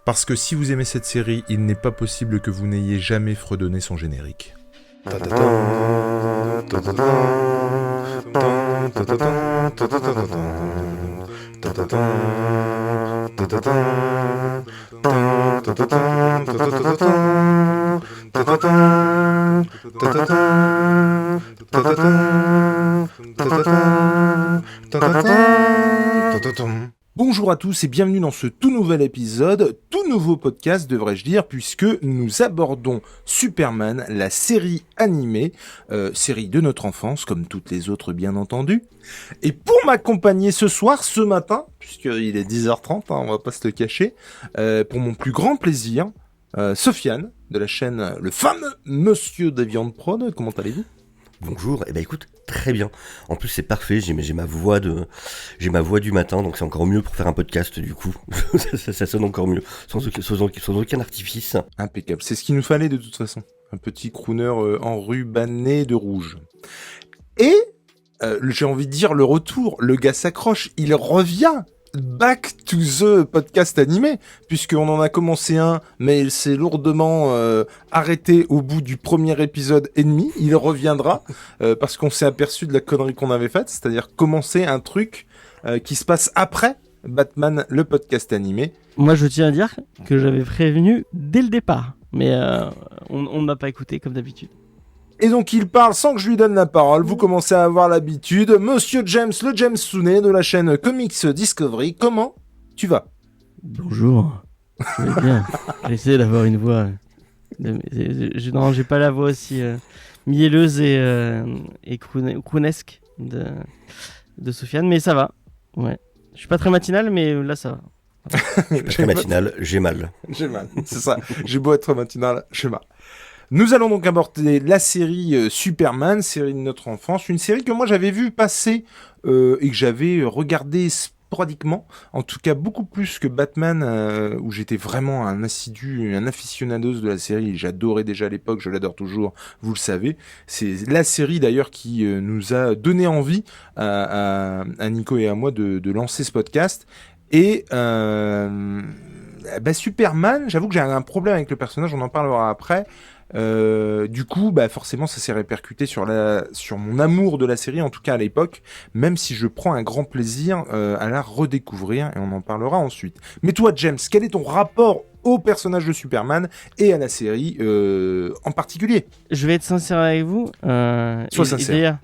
Parce que si vous aimez cette série, il n'est pas possible que vous n'ayez jamais fredonné son générique. Bonjour à tous et bienvenue dans ce tout nouvel épisode, tout nouveau podcast devrais-je dire, puisque nous abordons Superman, la série animée, série de notre enfance, comme toutes les autres bien entendu. Et pour m'accompagner ce soir, ce matin, puisqu'il est 10h30, on va pas se le cacher, pour mon plus grand plaisir, Sofiane, de la chaîne Le fameux Monsieur des Viandes Prod, comment allez-vous ? Bonjour, et écoute, très bien. En plus c'est parfait, j'ai ma voix du matin, donc c'est encore mieux pour faire un podcast du coup. ça sonne encore mieux, sans aucun artifice. Impeccable, c'est ce qu'il nous fallait de toute façon. Un petit crooner enrubanné de rouge. Et j'ai envie de dire le retour, le gars s'accroche, il revient. Back to the podcast animé, puisqu'on en a commencé un, mais il s'est lourdement arrêté au bout du premier épisode et demi. Il reviendra, parce qu'on s'est aperçu de la connerie qu'on avait faite, c'est-à-dire commencer un truc qui se passe après Batman, le podcast animé. Moi, je tiens à dire que j'avais prévenu dès le départ, mais on ne m'a pas écouté comme d'habitude. Et donc il parle sans que je lui donne la parole, vous commencez à avoir l'habitude. Monsieur James, le James Sounet de la chaîne Comics Discovery, comment tu vas ? Bonjour, je vais bien. J'essaie d'avoir une voix... Non, j'ai pas la voix aussi mielleuse et croonesque de Sofiane, mais ça va. Ouais. Je suis pas très matinal, mais là ça va. Je suis pas très matinal, j'ai mal. J'ai mal, c'est ça. J'ai beau être matinal, j'ai mal. Nous allons donc aborder la série Superman, série de notre enfance, une série que moi j'avais vue passer et que j'avais regardé sporadiquement, en tout cas beaucoup plus que Batman, où j'étais vraiment un assidu, un aficionados de la série, j'adorais déjà à l'époque, je l'adore toujours, vous le savez. C'est la série d'ailleurs qui nous a donné envie à Nico et à moi de lancer ce podcast. Et Superman, j'avoue que j'ai un problème avec le personnage, on en parlera après. Du coup, forcément, ça s'est répercuté sur mon amour de la série, en tout cas à l'époque, même si je prends un grand plaisir à la redécouvrir, et on en parlera ensuite. Mais toi, James, quel est ton rapport au personnage de Superman et à la série en particulier ? Je vais être sincère avec vous. Sois sincère.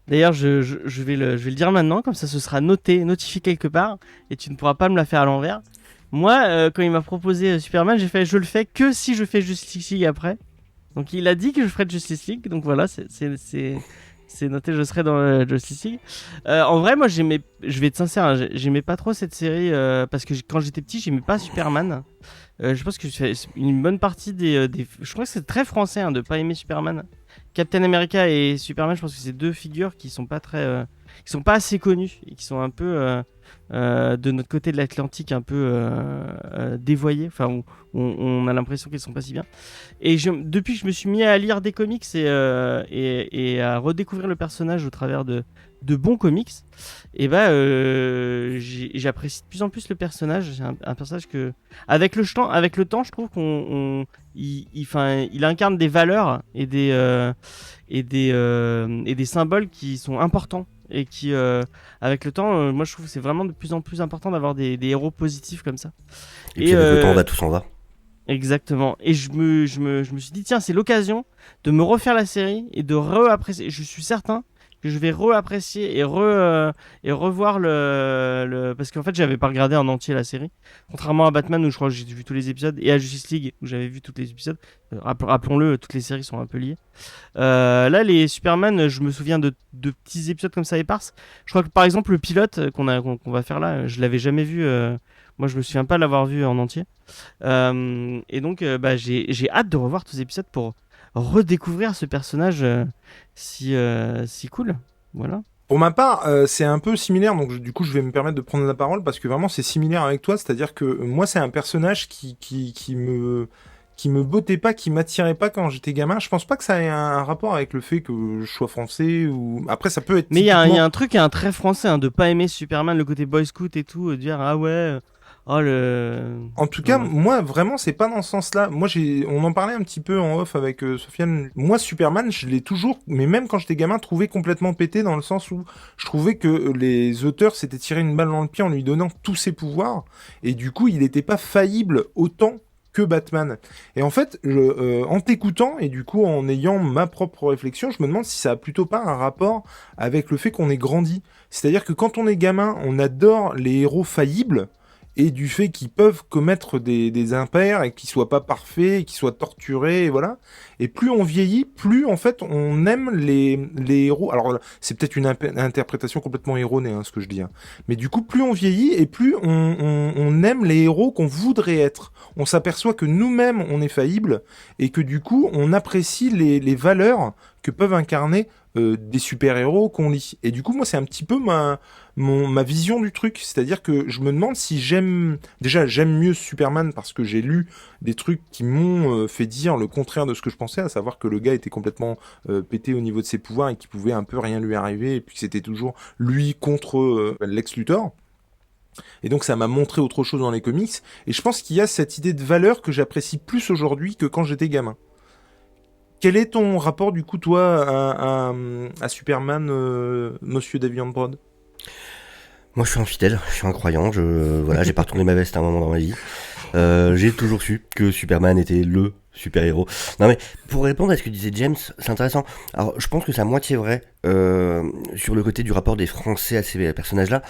D'ailleurs, je vais le dire maintenant, comme ça ce sera notifié quelque part, et tu ne pourras pas me la faire à l'envers. Moi, quand il m'a proposé Superman, j'ai fait je le fais que si je fais Justice League après. Donc il a dit que je ferais Justice League, donc voilà, c'est noté, je serai dans Justice League. En vrai, moi je vais être sincère, hein, j'aimais pas trop cette série parce que quand j'étais petit, j'aimais pas Superman. Je pense que une bonne partie des je crois que c'est très français de pas aimer Superman. Captain America et Superman, je pense que c'est deux figures qui sont pas assez connues et qui sont un peu de notre côté de l'Atlantique un peu dévoyées, enfin où on a l'impression qu'ils sont pas si bien. Et depuis que je me suis mis à lire des comics et à redécouvrir le personnage au travers de bons comics, et j'apprécie de plus en plus le personnage. C'est un personnage que avec le temps, je trouve il incarne des valeurs et des symboles qui sont importants. Et qui, avec le temps, moi je trouve que c'est vraiment de plus en plus important d'avoir des héros positifs comme ça. Et puis avec le temps, tout s'en va. Exactement. Et je me suis dit, tiens, c'est l'occasion de me refaire la série et de réapprécier. Je suis certain que je vais réapprécier et revoir parce qu'en fait j'avais pas regardé en entier la série, contrairement à Batman où je crois que j'ai vu tous les épisodes, et à Justice League où j'avais vu tous les épisodes. Rappelons-le, toutes les séries sont un peu liées. Là les Superman, je me souviens de petits épisodes comme ça éparses. Je crois que par exemple le pilote qu'on va faire là, je l'avais jamais vu. Moi je me souviens pas l'avoir vu en entier. Et donc j'ai hâte de revoir tous les épisodes pour redécouvrir ce personnage si cool. Voilà. Pour ma part, c'est un peu similaire, donc du coup je vais me permettre de prendre la parole parce que vraiment c'est similaire avec toi, c'est-à-dire que moi c'est un personnage qui me bottait pas, qui m'attirait pas quand j'étais gamin. Je pense pas que ça ait un rapport avec le fait que je sois français ou après ça peut être. Mais il y a un truc, un trait français de pas aimer Superman, le côté boy scout et tout, de dire ah ouais. Oh le. En tout cas, Ouais. moi, vraiment, c'est pas dans ce sens-là. Moi, on en parlait un petit peu en off avec Sofiane. Moi, Superman, je l'ai toujours, mais même quand j'étais gamin, trouvé complètement pété dans le sens où je trouvais que les auteurs s'étaient tiré une balle dans le pied en lui donnant tous ses pouvoirs. Et du coup, il n'était pas faillible autant que Batman. Et en fait, en t'écoutant et du coup en ayant ma propre réflexion, je me demande si ça a plutôt pas un rapport avec le fait qu'on ait grandi. C'est-à-dire que quand on est gamin, on adore les héros faillibles et du fait qu'ils peuvent commettre des impairs et qu'ils soient pas parfaits, et qu'ils soient torturés, et voilà. Et plus on vieillit, plus en fait on aime les héros. Alors c'est peut-être une interprétation complètement erronée, ce que je dis. Mais du coup, plus on vieillit et plus on aime les héros qu'on voudrait être. On s'aperçoit que nous-mêmes on est faillibles et que du coup on apprécie les valeurs que peuvent incarner des super-héros qu'on lit. Et du coup, moi, c'est un petit peu ma vision du truc. C'est-à-dire que je me demande si j'aime... Déjà, j'aime mieux Superman parce que j'ai lu des trucs qui m'ont fait dire le contraire de ce que je pensais, à savoir que le gars était complètement pété au niveau de ses pouvoirs et qu'il pouvait un peu rien lui arriver, et puis que c'était toujours lui contre Lex Luthor. Et donc ça m'a montré autre chose dans les comics. Et je pense qu'il y a cette idée de valeur que j'apprécie plus aujourd'hui que quand j'étais gamin. Quel est ton rapport, du coup, toi, à Superman, Monsieur Davian Brod? Moi, je suis infidèle, je suis un croyant. Voilà, j'ai pas retourné ma veste à un moment dans ma vie. J'ai toujours su que Superman était le super-héros. Non mais pour répondre à ce que disait James, c'est intéressant. Alors je pense que c'est à moitié vrai sur le côté du rapport des Français à ces personnages-là.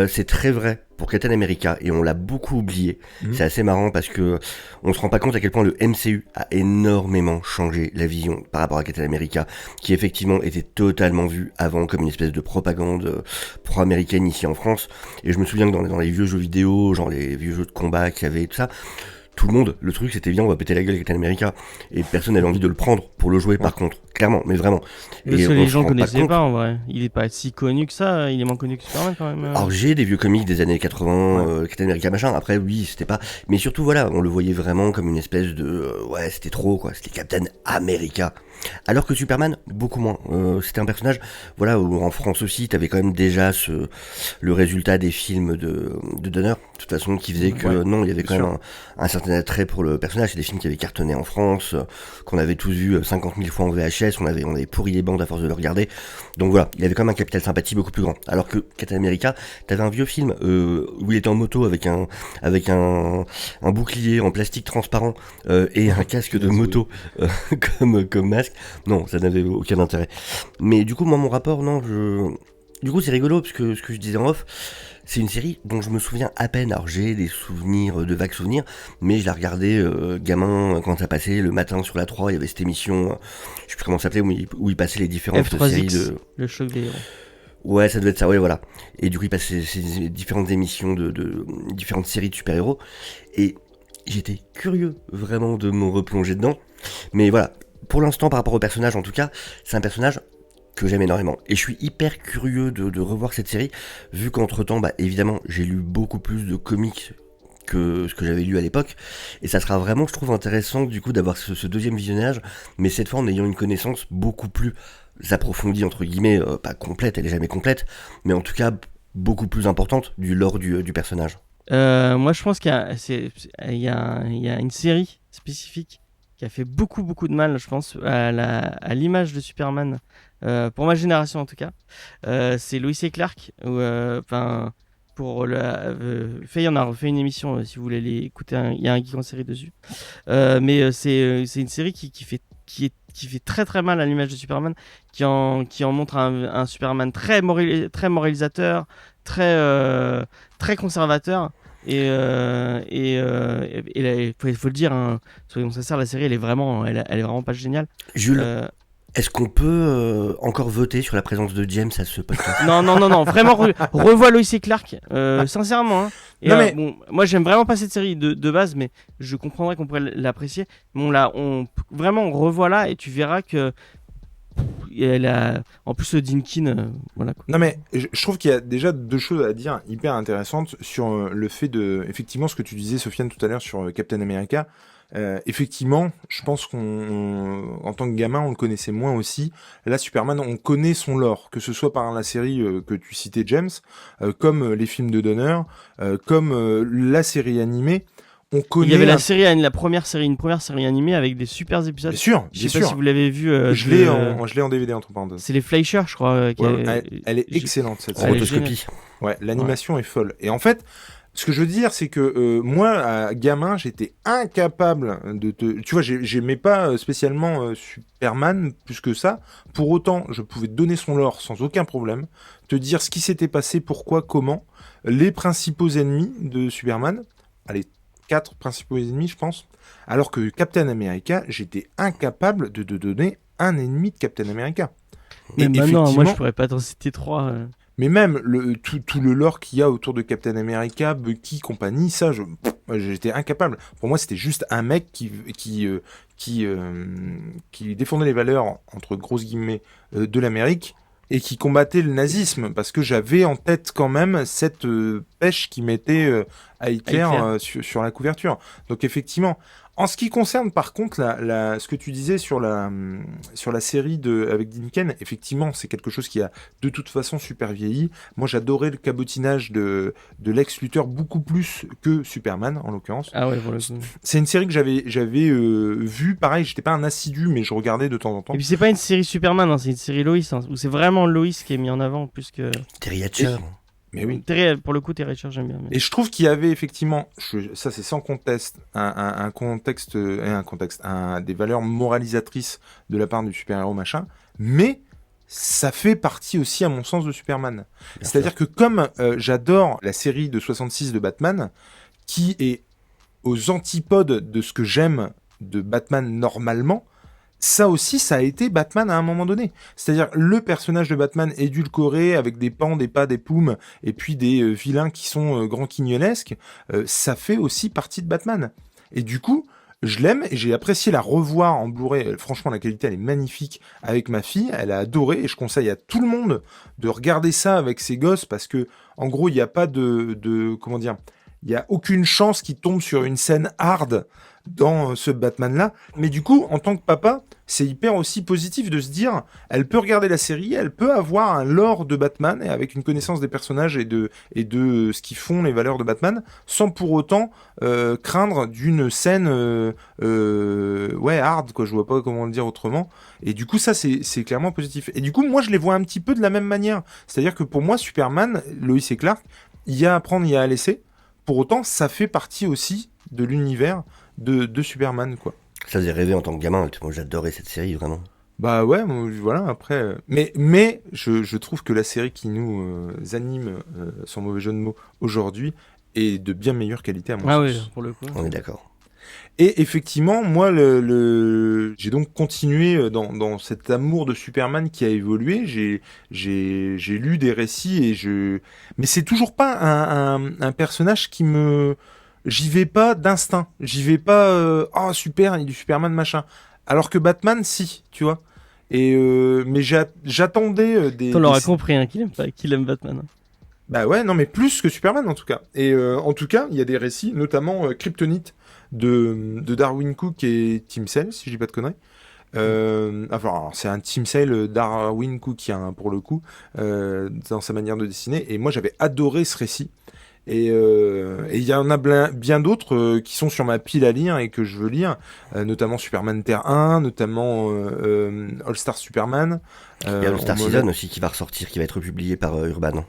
C'est très vrai pour Captain America et on l'a beaucoup oublié. C'est assez marrant parce que on se rend pas compte à quel point le MCU a énormément changé la vision par rapport à Captain America, qui effectivement était totalement vu avant comme une espèce de propagande pro-américaine ici en France. Et je me souviens que dans les vieux jeux vidéo, genre les vieux jeux de combat qu'il y avait et tout ça, tout le monde, le truc c'était bien, on va péter la gueule avec Captain America, et personne n'avait envie de le prendre pour le jouer par contre, clairement, mais vraiment. Parce Et que on les se gens rend connaissaient compte. pas en vrai. Il est pas si connu que ça, il est moins connu que Superman quand même. Alors j'ai des vieux comics des années 80, Captain America machin, après oui c'était pas, mais surtout voilà, on le voyait vraiment comme une espèce de, ouais c'était trop quoi, c'était Captain America. Alors que Superman, beaucoup moins. C'était un personnage, voilà, où en France aussi, t'avais quand même déjà le résultat des films de Donner, de toute façon, qui faisait que non, il y avait quand même un certain attrait pour le personnage. C'est des films qui avaient cartonné en France, qu'on avait tous vus 50 000 fois en VHS, on avait pourri les bandes à force de le regarder. Donc voilà, il avait quand même un capital sympathie beaucoup plus grand. Alors que Captain America, t'avais un vieux film où il était en moto avec un bouclier en plastique transparent et un casque de moto comme masque. Non, ça n'avait aucun intérêt. Mais du coup, moi, mon rapport, non, du coup, c'est rigolo, parce que ce que je disais en off, c'est une série dont je me souviens à peine. Alors, j'ai des souvenirs, de vagues souvenirs, mais je la regardais gamin quand ça passait le matin sur la 3. Il y avait cette émission, je sais plus comment ça s'appelait, où il passait les différentes séries F3X, de... le choc des héros. Ouais, ça devait être ça, ouais, voilà. Et du coup, il passait ces différentes émissions de différentes séries de super-héros. Et j'étais curieux, vraiment, de me replonger dedans. Mais voilà, pour l'instant, par rapport au personnage, en tout cas, c'est un personnage que j'aime énormément. Et je suis hyper curieux de revoir cette série, vu qu'entre-temps, bah, évidemment, j'ai lu beaucoup plus de comics que ce que j'avais lu à l'époque. Et ça sera vraiment, je trouve, intéressant, du coup, d'avoir ce deuxième visionnage, mais cette fois en ayant une connaissance beaucoup plus approfondie, entre guillemets, pas complète, elle est jamais complète, mais en tout cas, beaucoup plus importante du lore du personnage. Moi, je pense il y a une série spécifique qui a fait beaucoup de mal, je pense, à l'image de Superman, pour ma génération en tout cas. C'est Lois et Clark, pour Faye en a refait une émission, si vous voulez aller écouter, il y a un geek en série dessus. Mais c'est une série qui fait très mal à l'image de Superman, qui en montre un Superman très moralisateur, très conservateur. Et il faut le dire, hein, soyons sincères, la série elle est vraiment pas géniale. Jules, est-ce qu'on peut encore voter sur la présence de James à ce podcast? Non, vraiment revois Lois et Clark, sincèrement. Hein. Et, Non, mais- bon, moi j'aime vraiment pas cette série de base, mais je comprendrais qu'on pourrait l'apprécier. Bon là, vraiment revois là et tu verras que Et en plus le Dinkin, voilà quoi. Non mais je trouve qu'il y a déjà deux choses à dire hyper intéressantes sur le fait de, effectivement, ce que tu disais Sofiane tout à l'heure sur Captain America. Effectivement, je pense en tant que gamin, on le connaissait moins aussi. Là, Superman, on connaît son lore, que ce soit par la série que tu citais, James, comme les films de Donner, comme la série animée. On connaît Il y avait une première série animée avec des super épisodes. Bien sûr, Je bien sais pas sûr. si vous l'avez vu. Je l'ai en DVD entre parenthèses. C'est les Fleischer, je crois. Elle est excellente cette En série. rotoscopie. Ouais, l'animation est folle. Et en fait, ce que je veux dire, c'est que moi, gamin, j'étais incapable de te... Tu vois, j'aimais pas spécialement Superman plus que ça. Pour autant, je pouvais te donner son lore sans aucun problème, te dire ce qui s'était passé, pourquoi, comment, les principaux ennemis de Superman. Allez, 4 principaux ennemis, je pense. Alors que Captain America, j'étais incapable de te donner un ennemi de Captain America. Mais maintenant, moi, effectivement- je pourrais pas t'en citer 3. Mais même tout le lore qu'il y a autour de Captain America, Bucky, compagnie, ça, j'étais incapable. Pour moi, c'était juste un mec qui défendait les valeurs, entre grosses guillemets, de l'Amérique et qui combattait le nazisme, parce que j'avais en tête quand même cette pêche qui mettait à Hitler, sur la couverture. Donc effectivement, en ce qui concerne par contre ce que tu disais sur la série avec Dinken, effectivement c'est quelque chose qui a de toute façon super vieilli. Moi j'adorais le cabotinage de Lex Luthor beaucoup plus que Superman en l'occurrence. Ah ouais, pour le coup. C'est une série que j'avais vue, pareil, j'étais pas un assidu mais je regardais de temps en temps. Et puis c'est pas une série Superman, hein, c'est une série Lois, hein, où c'est vraiment Lois qui est mis en avant plus que. Terry Hatcher. Mais oui. Pour le coup, Terry Hatcher, j'aime bien. Et je trouve qu'il y avait effectivement, ça c'est sans conteste, des valeurs moralisatrices de la part du super-héros machin, mais ça fait partie aussi à mon sens de Superman. C'est-à-dire que comme j'adore la série de 66 de Batman, qui est aux antipodes de ce que j'aime de Batman normalement, ça aussi, ça a été Batman à un moment donné. C'est-à-dire le personnage de Batman édulcoré avec des pans, des pas, des poumes, et puis des vilains qui sont grand quignonesques, ça fait aussi partie de Batman. Et du coup, je l'aime et j'ai apprécié la revoir en Blu-ray. Franchement, la qualité, elle est magnifique avec ma fille. Elle a adoré et je conseille à tout le monde de regarder ça avec ses gosses parce que, en gros, il n'y a pas comment dire, il n'y a aucune chance qu'il tombe sur une scène hard dans ce Batman-là. Mais du coup, en tant que papa, c'est hyper aussi positif de se dire, elle peut regarder la série, elle peut avoir un lore de Batman et avec une connaissance des personnages et de ce qui font les valeurs de Batman, sans pour autant craindre d'une scène hard, quoi. Je vois pas comment le dire autrement. Et du coup, ça, c'est clairement positif. Et du coup, moi, je les vois un petit peu de la même manière. C'est-à-dire que pour moi, Superman, Lois et Clark, il y a à prendre, il y a à laisser. Pour autant, ça fait partie aussi de l'univers de Superman, quoi. Ça faisait rêver en tant que gamin. Moi, j'adorais cette série, vraiment. Bah ouais, voilà, après... Mais je trouve que la série qui nous anime, sans mauvais jeu de mots, aujourd'hui, est de bien meilleure qualité à mon sens. Oui, pour le coup. On est d'accord. Et effectivement, moi, j'ai donc continué dans cet amour de Superman qui a évolué. J'ai lu des récits mais c'est toujours pas un personnage qui me... J'y vais pas d'instinct. J'y vais pas, super, il y a du Superman, machin. Alors que Batman, si, tu vois. Et mais j'attendais On l'aura compris, hein, qu'il aime Batman. Bah ouais, non, mais plus que Superman en tout cas. Et en tout cas, il y a des récits, notamment Kryptonite de Darwin Cook et Tim Sale, si je dis pas de conneries. Alors, c'est un Tim Sale Darwin Cook, pour le coup, dans sa manière de dessiner. Et moi, j'avais adoré ce récit. Et il y en a bien d'autres qui sont sur ma pile à lire et que je veux lire, notamment Superman Terre 1, notamment All Star Superman. Il y a All Star Season aussi qui va ressortir, qui va être publié par Urban.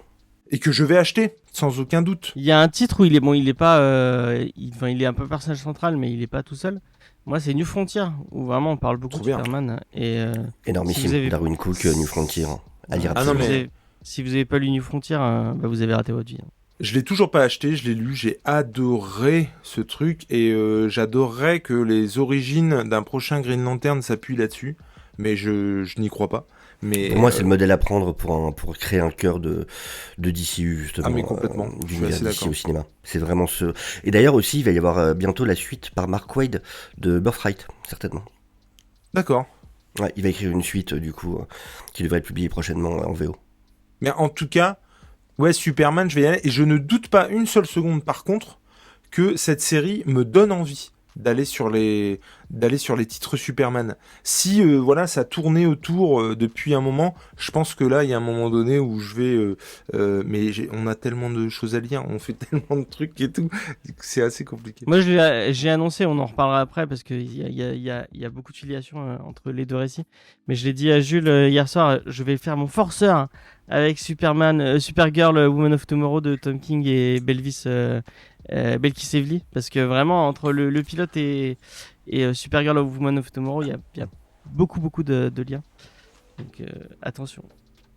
Et que je vais acheter, sans aucun doute. Il y a un titre où il est pas, il est un peu personnage central, mais il est pas tout seul. Moi, c'est New Frontier, où vraiment on parle beaucoup de Superman. Et, énormissime, Darwin Cook, New Frontier, à lire absolument. Si vous avez pas lu New Frontier, vous avez raté votre vie. Je l'ai toujours pas acheté, je l'ai lu, j'ai adoré ce truc et j'adorerais que les origines d'un prochain Green Lantern s'appuient là-dessus, mais je n'y crois pas. Mais pour moi, c'est le modèle à prendre pour créer un cœur de DCU, justement. Ah, mais complètement. D'univers DC au cinéma. C'est vraiment ce. Et d'ailleurs aussi, il va y avoir bientôt la suite par Mark Waid de Birthright, certainement. D'accord. Ouais, il va écrire une suite, du coup, qui devrait être publiée prochainement en VO. Mais en tout cas, ouais, Superman, je vais y aller. Et je ne doute pas une seule seconde, par contre, que cette série me donne envie d'aller sur les titres Superman. Si voilà, ça tournait autour depuis un moment, je pense que là il y a un moment donné où je vais mais on a tellement de choses à lire, on fait tellement de trucs et tout, c'est assez compliqué. Moi, j'ai annoncé, on en reparlera après parce qu'il y a beaucoup de filiation entre les deux récits. Mais je l'ai dit à Jules hier soir, je vais faire mon forceur avec Superman, Supergirl, Woman of Tomorrow de Tom King et Belkis Evely. Parce que vraiment, entre le pilote et Supergirl, Woman of Tomorrow, il y a beaucoup de liens. Donc attention.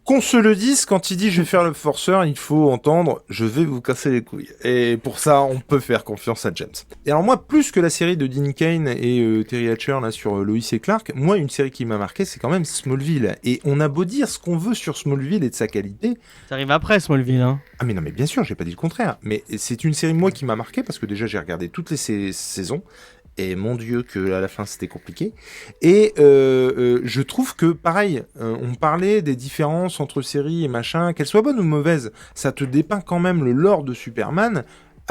Qu'on se le dise, quand il dit je vais faire le forceur, il faut entendre je vais vous casser les couilles. Et pour ça, on peut faire confiance à James. Et alors moi, plus que la série de Dean Cain et Terry Hatcher là sur Lois et Clark, moi une série qui m'a marqué, c'est quand même Smallville. Et on a beau dire ce qu'on veut sur Smallville et de sa qualité. Ça arrive après Smallville, hein. Ah mais non mais bien sûr, j'ai pas dit le contraire. Mais c'est une série moi qui m'a marqué parce que déjà j'ai regardé toutes les saisons. Et mon Dieu que à la fin c'était compliqué. Et je trouve que pareil, on parlait des différences entre séries et machin, qu'elles soient bonnes ou mauvaises, ça te dépeint quand même le lore de Superman.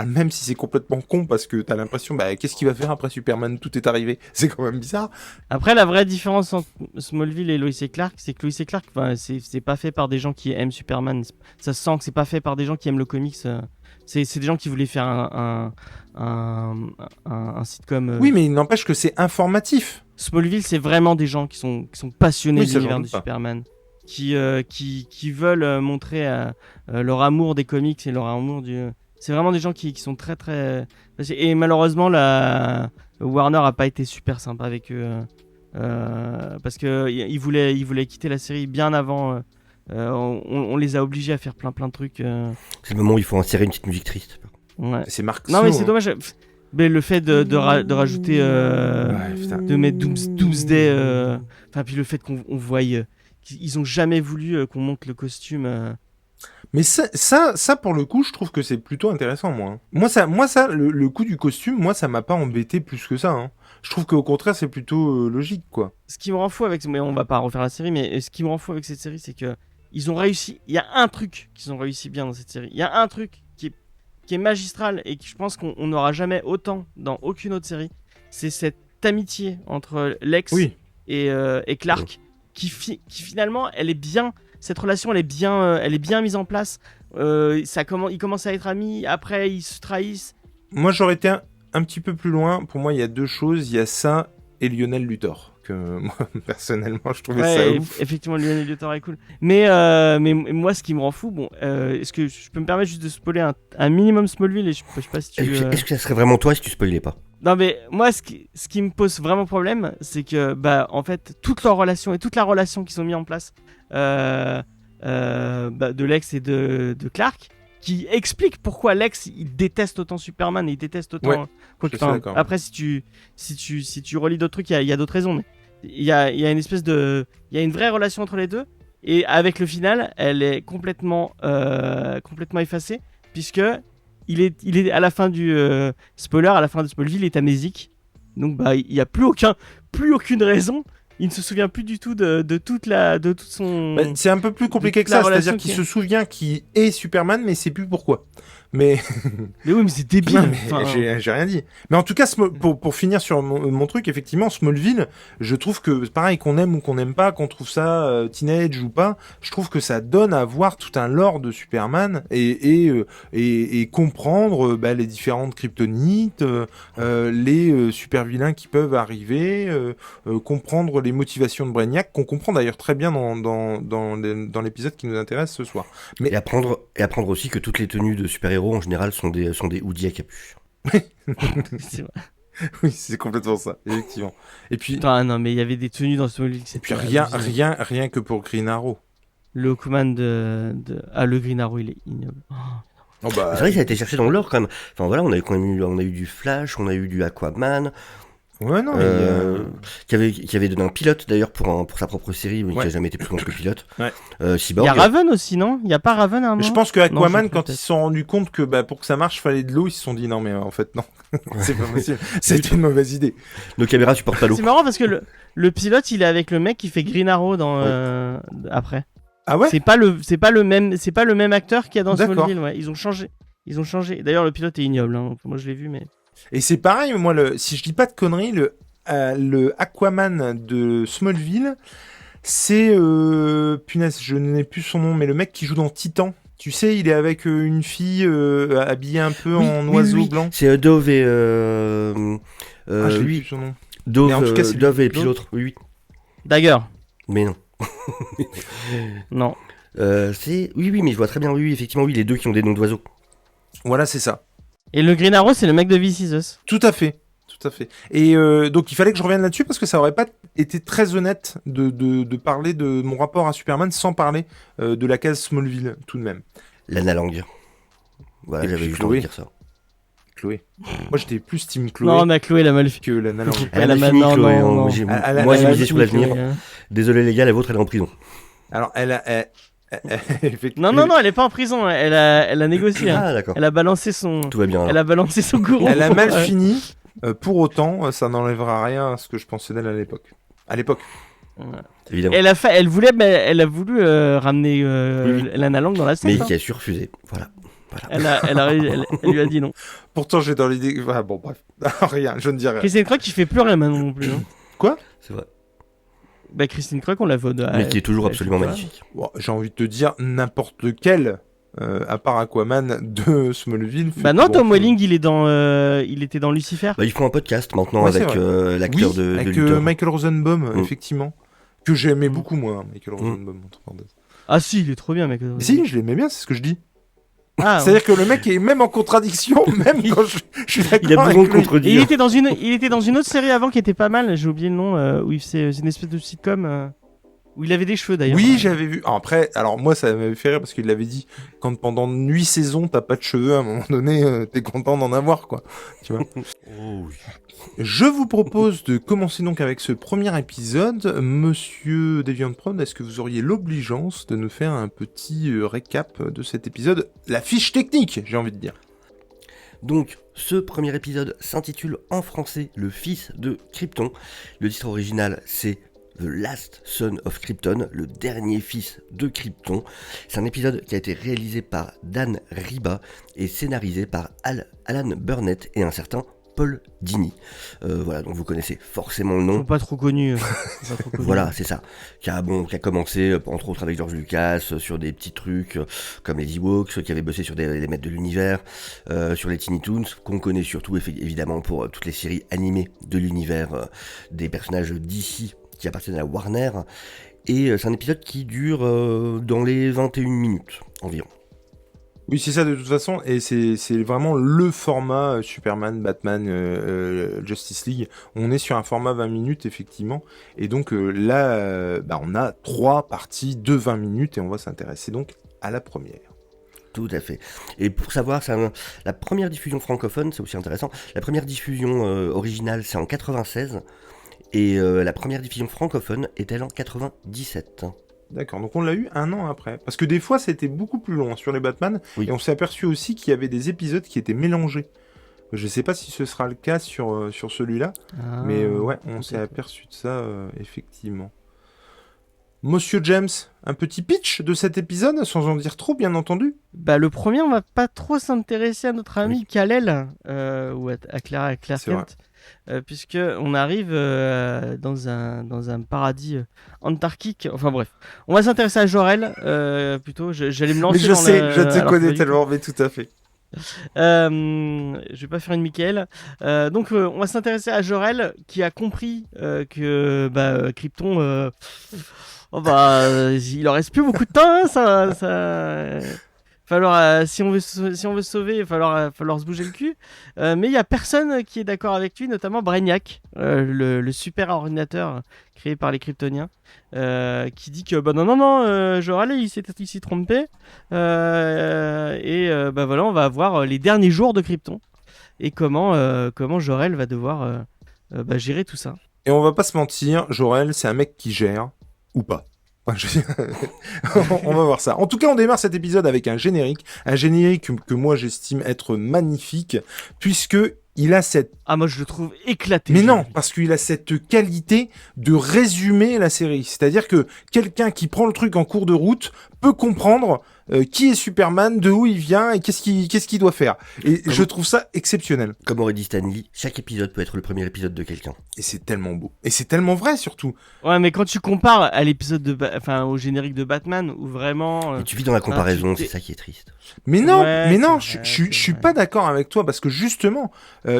Même si c'est complètement con parce que t'as l'impression, bah qu'est-ce qu'il va faire après Superman, tout est arrivé, c'est quand même bizarre. Après, la vraie différence entre Smallville et Lois et Clark, c'est que Lois et Clark, c'est pas fait par des gens qui aiment Superman. Ça se sent que c'est pas fait par des gens qui aiment le comics. C'est des gens qui voulaient faire un sitcom. Oui, mais il n'empêche que c'est informatif. Smallville, c'est vraiment des gens qui sont passionnés Oui, de ça, l'univers j'en de doute pas. Superman, qui veulent montrer leur amour des comics et leur amour du. C'est vraiment des gens qui sont très très. Et malheureusement, la Warner a pas été super sympa avec eux parce que ils voulaient quitter la série bien avant. On les a obligés à faire plein de trucs. C'est le moment où il faut insérer une petite musique triste. Ouais. C'est Mark Non mais Snow, c'est dommage. Mais le fait de rajouter, Ouais, putain. de mettre Doomsday, enfin puis le fait qu'on voie, ils ont jamais voulu qu'on monte le costume. Mais ça, pour le coup, je trouve que c'est plutôt intéressant, moi. Moi, ça, le coup du costume, moi, ça m'a pas embêté plus que ça. Hein. Je trouve qu'au contraire, c'est plutôt logique, quoi. Ce qui me rend fou avec, mais on va pas refaire la série, mais ce qui me rend fou avec cette série, c'est que ils ont réussi. Il y a un truc qu'ils ont réussi bien dans cette série. Il y a un truc qui est magistral et que je pense qu'on n'aura jamais autant dans aucune autre série. C'est cette amitié entre Lex Oui. et Clark, qui finalement, elle est bien. Cette relation, elle est bien mise en place. Ils commencent à être amis. Après, ils se trahissent. Moi, j'aurais été un petit peu plus loin. Pour moi, il y a deux choses. Il y a ça et Lionel Luthor. Que moi, personnellement, je trouvais ça ouf. Effectivement, Lionel Luthor est cool. Mais moi, ce qui me rend fou, bon, est-ce que je peux me permettre juste de spoiler un minimum Smallville et je sais pas si tu. Est-ce que ça serait vraiment toi si tu spoilais pas? Non mais moi ce qui me pose vraiment problème, c'est que en fait toute leur relation et toute la relation qu'ils ont mis en place de Lex et de Clark, qui explique pourquoi Lex il déteste autant Superman et il déteste autant. Ouais, je suis d'accord. Après si tu relis d'autres trucs, il y a d'autres raisons, mais il y a une espèce de, il y a une vraie relation entre les deux et avec le final, elle est complètement effacée puisque il est à la fin du spoiler, à la fin de Smallville, il est amnésique. Donc il y a plus aucune raison. Il ne se souvient plus du tout de toute son. C'est un peu plus compliqué que ça, c'est-à-dire qu'il se souvient qu'il est Superman, mais il sait plus pourquoi. Mais oui, mais c'est débile. Non, mais j'ai rien dit. Mais en tout cas, pour finir sur mon truc, effectivement, Smallville, je trouve que, pareil, qu'on aime ou qu'on n'aime pas, qu'on trouve ça teenage ou pas, je trouve que ça donne à voir tout un lore de Superman et comprendre les différentes kryptonites, les super vilains qui peuvent arriver, comprendre les motivations de Brainiac, qu'on comprend d'ailleurs très bien dans l'épisode qui nous intéresse ce soir. Mais... Et apprendre aussi que toutes les tenues de super-héros en général sont des hoodies à capuche. C'est vrai. Oui, c'est complètement ça, effectivement. Et puis, non, mais il y avait des tenues dans ce Smallville. Et puis rien que pour Green Arrow. Le Aquaman le Green Arrow, il est ignoble. Oh c'est vrai que ça a été cherché dans le lore quand même. Enfin voilà, on a eu du Flash, on a eu du Aquaman. Ouais, non, qui avait donné un pilote d'ailleurs pour sa propre série, mais qui Ouais. a jamais été plus long que pilote. Ouais. Il y Cyborg. a Raven aussi, non? Il y a pas Raven à un moment? Je pense que Non, Aquaman, je quand peut-être. ils se sont rendus compte que pour que ça marche, fallait de l'eau, ils se sont dit non, mais en fait, non, c'est pas possible. C'était une mauvaise idée. Nos caméras supportent pas l'eau. C'est marrant parce que le pilote, il est avec le mec qui fait Green Arrow dans après. Ah ouais? C'est pas le même acteur qu'il y a dans D'accord. Smallville. Ouais. Ils ont changé. D'ailleurs, le pilote est ignoble. Hein. Moi, je l'ai vu, mais Et c'est pareil, moi, si je dis pas de conneries, le Aquaman de Smallville, c'est punaise, je n'ai plus son nom, mais le mec qui joue dans Titan. Tu sais, il est avec une fille habillée un peu en oiseau oui. blanc. C'est Dove et Je l'ai lui. plus son nom. Dove, Mais en tout cas, c'est lui. Dove et puis l'autre. Oui. Dagger. Mais non. Non. Oui, mais je vois très bien. Oui, effectivement, oui, les deux qui ont des noms d'oiseaux. Voilà, c'est ça. Et le Green Arrow, c'est le mec de This Is Us. Tout à fait. Tout à fait. Et donc il fallait que je revienne là-dessus parce que ça aurait pas été très honnête de parler de mon rapport à Superman sans parler de la case Smallville tout de même. Lana Lang. Voilà, Et j'avais puis juste Chloé. envie de dire ça. Chloé. Moi j'étais plus Team Chloé Non, mais Chloé, la mal fait. que la Nana. Elle a a mal- fini, non, Chloé. non, hein. non. Moi, j'ai elle a misé sur l'avenir. Chloé, hein. Désolé, les gars, la vôtre, elle est en prison. Alors Non, elle est pas en prison. Elle a négocié. Hein. Ah, d'accord. Elle a balancé son. Tout va bien. alors. Elle a balancé son courant. Elle a mal Ouais. fini. Pour autant, ça n'enlèvera rien à ce que je pensais d'elle à l'époque. À l'époque. Évidemment. Elle a voulu ramener Oui. Lana Lang dans la Mais scène. qui a su refuser. Voilà. Elle lui a dit non. Pourtant, j'ai dans l'idée. Ah, bon, bref. Rien, je ne dis rien. Christine Croc qui fait plus rien maintenant non plus. Hein. C'est vrai. Bah Christine Croc, on la voit. Mais qui est toujours elle absolument fait pas. magnifique. Bon, j'ai envie de te dire n'importe quel, à part Aquaman de Smallville. fait Bah non, bon Tom film. Welling, il était dans Lucifer. Bah, ils font un podcast maintenant Ouais, c'est avec vrai. l'acteur Oui, de avec Luthor. Michael Rosenbaum, Mm. effectivement. Que j'aimais Mm. beaucoup, moi, Michael Rosenbaum. entre parenthèses. Ah si, il est trop bien, mec. Mais si, je l'aimais bien, c'est ce que je dis. Ah, C'est-à-dire que le mec est même en contradiction, même quand je suis d'accord Il a besoin de avec lui. Et il contredire. était dans une autre série avant qui était pas mal. J'ai oublié le nom. Où c'est une espèce de sitcom où il avait des cheveux d'ailleurs. Oui, j'avais vu. Après, alors moi, ça m'avait fait rire parce qu'il l'avait dit. Quand pendant 8 saisons, t'as pas de cheveux, à un moment donné, t'es content d'en avoir, quoi. Tu vois. Oh, oui. Je vous propose de commencer donc avec ce premier épisode. Monsieur Deviant Prod, est-ce que vous auriez l'obligeance de nous faire un petit récap de cet épisode? La fiche technique, j'ai envie de dire. Donc, ce premier épisode s'intitule en français Le fils de Krypton. Le titre original, c'est The Last Son of Krypton, le dernier fils de Krypton. C'est un épisode qui a été réalisé par Dan Riba et scénarisé par Alan Burnett et un certain Paul Dini. Voilà, donc vous connaissez forcément le Ils nom. sont pas trop connus. Voilà, c'est ça. Qui a commencé, entre autres, avec George Lucas, sur des petits trucs comme les Ewoks, qui avait bossé sur les maîtres de l'univers, sur les Tiny Toons, qu'on connaît surtout, évidemment, pour toutes les séries animées de l'univers des personnages d'ici qui appartiennent à Warner. Et c'est un épisode qui dure dans les 21 minutes environ. Oui, c'est ça de toute façon, et c'est vraiment le format Superman, Batman, Justice League. On est sur un format 20 minutes, effectivement, et donc là, on a 3 parties de 20 minutes, et on va s'intéresser donc à la première. Tout à fait. Et pour savoir, la première diffusion francophone, c'est aussi intéressant, la première diffusion originale, c'est en 96, et la première diffusion francophone est-elle en 97. D'accord, donc on l'a eu un an après. Parce que des fois, c'était beaucoup plus long sur les Batman, Oui. et on s'est aperçu aussi qu'il y avait des épisodes qui étaient mélangés. Je sais pas si ce sera le cas sur celui-là, mais ouais, on s'est aperçu de ça, effectivement. Monsieur James, un petit pitch de cet épisode, sans en dire trop, bien entendu. Bah le premier, on va pas trop s'intéresser à notre ami Oui. Kal-El ou à Clark C'est vrai. Kent, puisque on arrive dans un paradis antarctique. Enfin bref, on va s'intéresser à Jor-El plutôt. J'allais me lancer. Mais je dans sais, le- je te alors que pas connais du tellement, mais tout à fait. Je vais pas faire une Michael. Donc on va s'intéresser à Jor-El qui a compris que Krypton, il en reste plus beaucoup de temps. Hein, ça... si on veut se sauver, il va falloir se bouger le cul. Mais il y a personne qui est d'accord avec lui, notamment Brainiac, le super ordinateur créé par les Kryptoniens, qui dit que non, Jor-El il s'est trompé. On va avoir les derniers jours de Krypton et comment Jor-El va devoir gérer tout ça. Et on va pas se mentir, Jor-El, c'est un mec qui gère, ou pas. Enfin, on va voir ça. En tout cas, on démarre cet épisode avec un générique que moi j'estime être magnifique, puisque il a cette... Ah, moi je le trouve éclaté. Mais non, générique. parce qu'il a cette qualité de résumer la série. C'est-à-dire que quelqu'un qui prend le truc en cours de route peut comprendre qui est Superman, de où il vient et qu'est-ce qu'il doit faire. Et je trouve ça exceptionnel. Comme aurait dit Stanley, chaque épisode peut être le premier épisode de quelqu'un. Et c'est tellement beau. Et c'est tellement vrai surtout. Ouais, mais quand tu compares à l'épisode au générique de Batman, où vraiment. Et tu vis dans la comparaison, tu- c'est ça qui est triste. Mais non, Ouais, mais non, c'est vrai, je c'est suis vrai. pas d'accord avec toi parce que justement,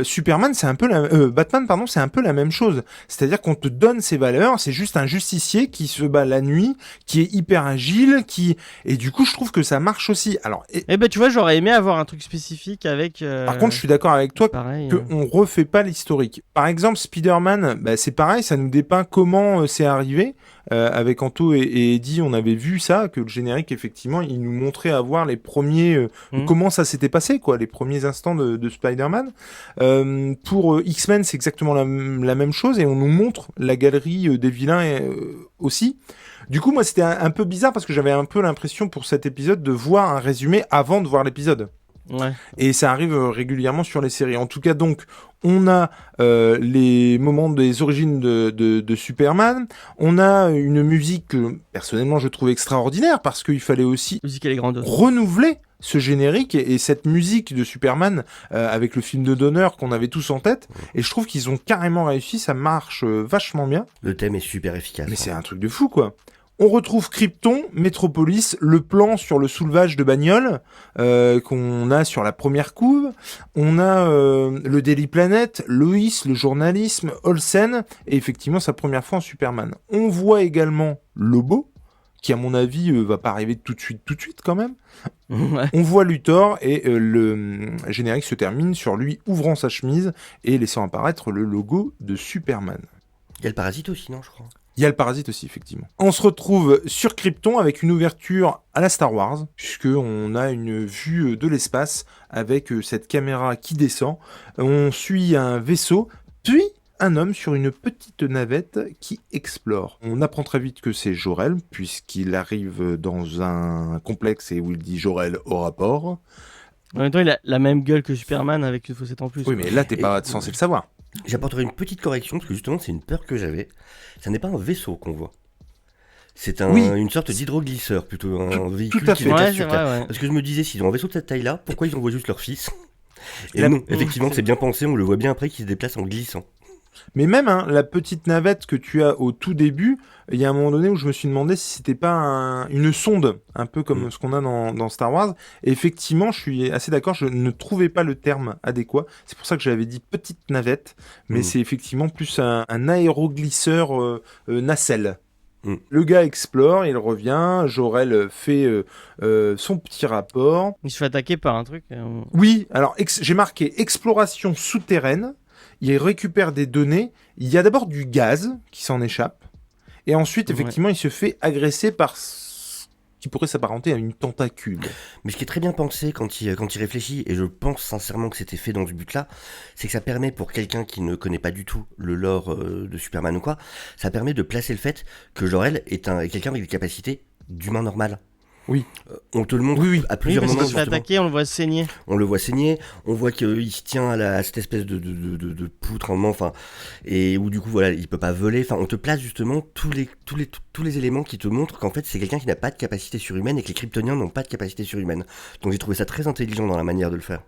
Superman, c'est un peu Batman, pardon, c'est un peu la même chose. C'est-à-dire qu'on te donne ses valeurs, c'est juste un justicier qui se bat la nuit, qui est hyper agile, et du coup, je trouve que ça marche aussi. Alors, Eh ben, tu vois, j'aurais aimé avoir un truc spécifique avec. par contre, je suis d'accord avec toi Pareil. qu'on refait pas l'historique. Par exemple, Spider-Man, c'est pareil, ça nous dépeint comment c'est arrivé. Avec Anto et Eddie, on avait vu ça, que le générique, effectivement, il nous montrait avoir les premiers... comment ça s'était passé, quoi, les premiers instants de Spider-Man. Pour X-Men, c'est exactement la même chose, et on nous montre la galerie des vilains aussi. Du coup, moi, c'était un peu bizarre, parce que j'avais un peu l'impression, pour cet épisode, de voir un résumé avant de voir l'épisode. Ouais. Et ça arrive régulièrement sur les séries. En tout cas, donc, on a les moments des origines de Superman. On a une musique que, personnellement, je trouve extraordinaire parce qu'il fallait aussi La musique, elle est grandiose. renouveler ce générique et cette musique de Superman avec le film de Donner qu'on avait tous en tête. Et je trouve qu'ils ont carrément réussi. Ça marche vachement bien. Le thème est super efficace. Mais c'est un truc de fou, quoi. On retrouve Krypton, Metropolis, le plan sur le soulevage de bagnole qu'on a sur la première couve. On a le Daily Planet, Lois, le journalisme, Olsen, et effectivement sa première fois en Superman. On voit également Lobo, qui à mon avis va pas arriver tout de suite quand même. Ouais. On voit Luthor et le générique se termine sur lui ouvrant sa chemise et laissant apparaître le logo de Superman. Il y a le parasite aussi, non, je crois. Il y a le parasite aussi, effectivement. On se retrouve sur Krypton avec une ouverture à la Star Wars, puisqu'on a une vue de l'espace avec cette caméra qui descend. On suit un vaisseau, puis un homme sur une petite navette qui explore. On apprend très vite que c'est Jor-El, puisqu'il arrive dans un complexe et où il dit Jor-El au rapport. En même temps, il a la même gueule que Superman avec une faussette en plus. Oui, mais là, t'es pas censé le savoir. J'apporterai une petite correction, parce que justement, c'est une peur que j'avais. Ça n'est pas un vaisseau qu'on voit. C'est une sorte d'hydroglisseur, plutôt un véhicule tout à qui fait. les Ouais, casse c'est sur vrai, Terre. ouais. Parce que je me disais, s'ils ont un vaisseau de cette taille-là, pourquoi ils envoient juste leur fils? Et La- non, effectivement, c'est bien pensé, on le voit bien après qu'il se déplace en glissant. Mais même la petite navette que tu as au tout début, il y a un moment donné où je me suis demandé si c'était pas une sonde, un peu comme ce qu'on a dans Star Wars. Et effectivement, je suis assez d'accord, je ne trouvais pas le terme adéquat. C'est pour ça que j'avais dit petite navette, mais c'est effectivement plus un aéroglisseur nacelle. Le gars explore, il revient, Jor-El fait son petit rapport. Il se fait attaquer par un truc. Oui, alors j'ai marqué exploration souterraine. Il récupère des données. Il y a d'abord du gaz qui s'en échappe. Et ensuite, effectivement, il se fait agresser par ce qui pourrait s'apparenter à une tentacule. Mais ce qui est très bien pensé quand il réfléchit, et je pense sincèrement que c'était fait dans ce but-là, c'est que ça permet pour quelqu'un qui ne connaît pas du tout le lore de Superman ou quoi, ça permet de placer le fait que Jor-El est quelqu'un avec des capacités d'humain normal. Oui. On te le montre à Oui, plusieurs parce moments. qu'il se fait justement. attaquer, on le voit saigner. On le voit saigner, on voit qu'il se tient à cette espèce de poutre en main, enfin, et où du coup voilà, il peut pas voler. Enfin, on te place justement tous les éléments qui te montrent qu'en fait c'est quelqu'un qui n'a pas de capacité surhumaine et que les Kryptoniens n'ont pas de capacité surhumaine. Donc j'ai trouvé ça très intelligent dans la manière de le faire.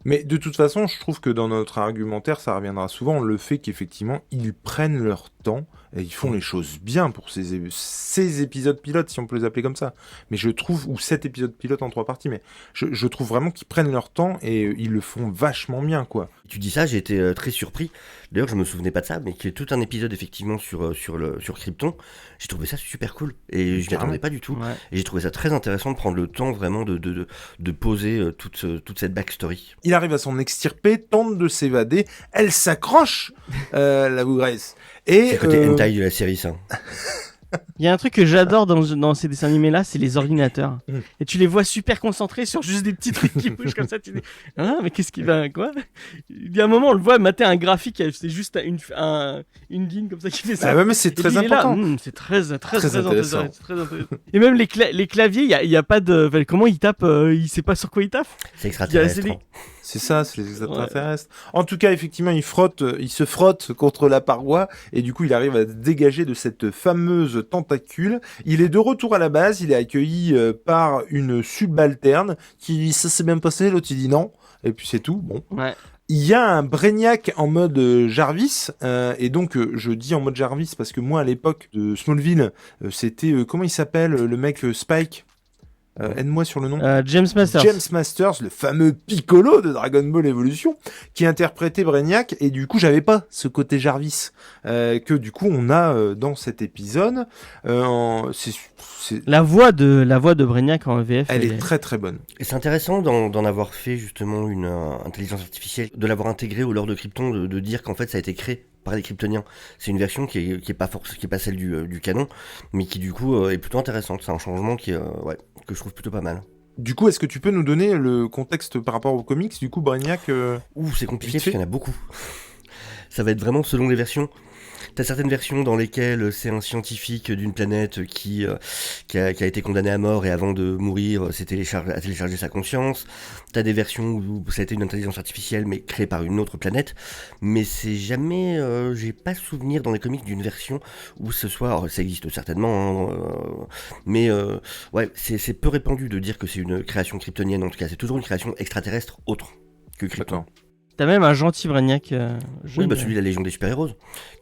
Mais de toute façon, je trouve que dans notre argumentaire, ça reviendra souvent, le fait qu'effectivement, ils prennent leur temps et ils font les choses bien pour ces épisodes pilotes, si on peut les appeler comme ça. Mais je trouve, ou 7 épisodes pilotes en 3 parties, mais je trouve vraiment qu'ils prennent leur temps et ils le font vachement bien, quoi. Tu dis ça, j'ai été très surpris. D'ailleurs, je me souvenais pas de ça, mais qu'il y ait tout un épisode effectivement sur Krypton. J'ai trouvé ça super cool et je m'y attendais pas du tout. Ouais. Et j'ai trouvé ça très intéressant de prendre le temps vraiment de poser toute cette backstory. Il arrive à s'en extirper, tente de s'évader, elle s'accroche, la bougresse. Et C'est le côté hentai de la série, ça. Il y a un truc que j'adore dans ces dessins animés-là, c'est les ordinateurs. Mm. Et tu les vois super concentrés sur juste des petits trucs qui bougent comme ça. Tu dis, ah, mais qu'est-ce qui va, quoi? Il y a un moment, on le voit mater un graphique, c'est juste une ligne comme ça qui fait ça. Ah ouais, mais c'est Et très il est là, important. c'est très intéressant. c'est très intéressant. Et même les claviers, il y a pas de, comment il tape, il sait pas sur quoi il tape. C'est extraterrestre. des- hein. C'est ça, c'est les extraterrestres. En tout cas, effectivement, il se frotte contre la paroi et du coup, il arrive à se dégager de cette fameuse tentacule. Il est de retour à la base, il est accueilli par une subalterne qui dit ça s'est bien passé, l'autre il dit non, et puis c'est tout. Bon. Ouais. Il y a un Brainiac en mode Jarvis, et donc je dis en mode Jarvis parce que moi à l'époque de Smallville, c'était comment il s'appelle le mec Spike. Aide-moi sur le nom. James Masters. James Masters, le fameux Piccolo de Dragon Ball Evolution, qui interprétait Brainiac, et du coup j'avais pas ce côté Jarvis que du coup on a dans cet épisode. La voix de Brainiac en VF. Elle est très très bonne. Et c'est intéressant d'en avoir fait justement une intelligence artificielle, de l'avoir intégrée au lore de Krypton, de dire qu'en fait ça a été créé par les Kryptoniens. C'est une version qui est pas celle du canon, mais qui du coup est plutôt intéressante. C'est un changement que je trouve plutôt pas mal. Du coup, est-ce que tu peux nous donner le contexte par rapport aux comics? Du coup, Brainiac... C'est compliqué vite parce qu'il y en a beaucoup. Ça va être vraiment selon les versions. T'as certaines versions dans lesquelles c'est un scientifique d'une planète qui a été condamné à mort et avant de mourir a téléchargé sa conscience. T'as des versions où ça a été une intelligence artificielle mais créée par une autre planète. Mais c'est jamais... j'ai pas souvenir dans les comics d'une version où ce soit... Alors, ça existe certainement, mais c'est peu répandu de dire que c'est une création kryptonienne. En tout cas, c'est toujours une création extraterrestre autre que Krypton. D'accord. T'as même un gentil Brainiac. Oui, celui de la Légion des super-héros,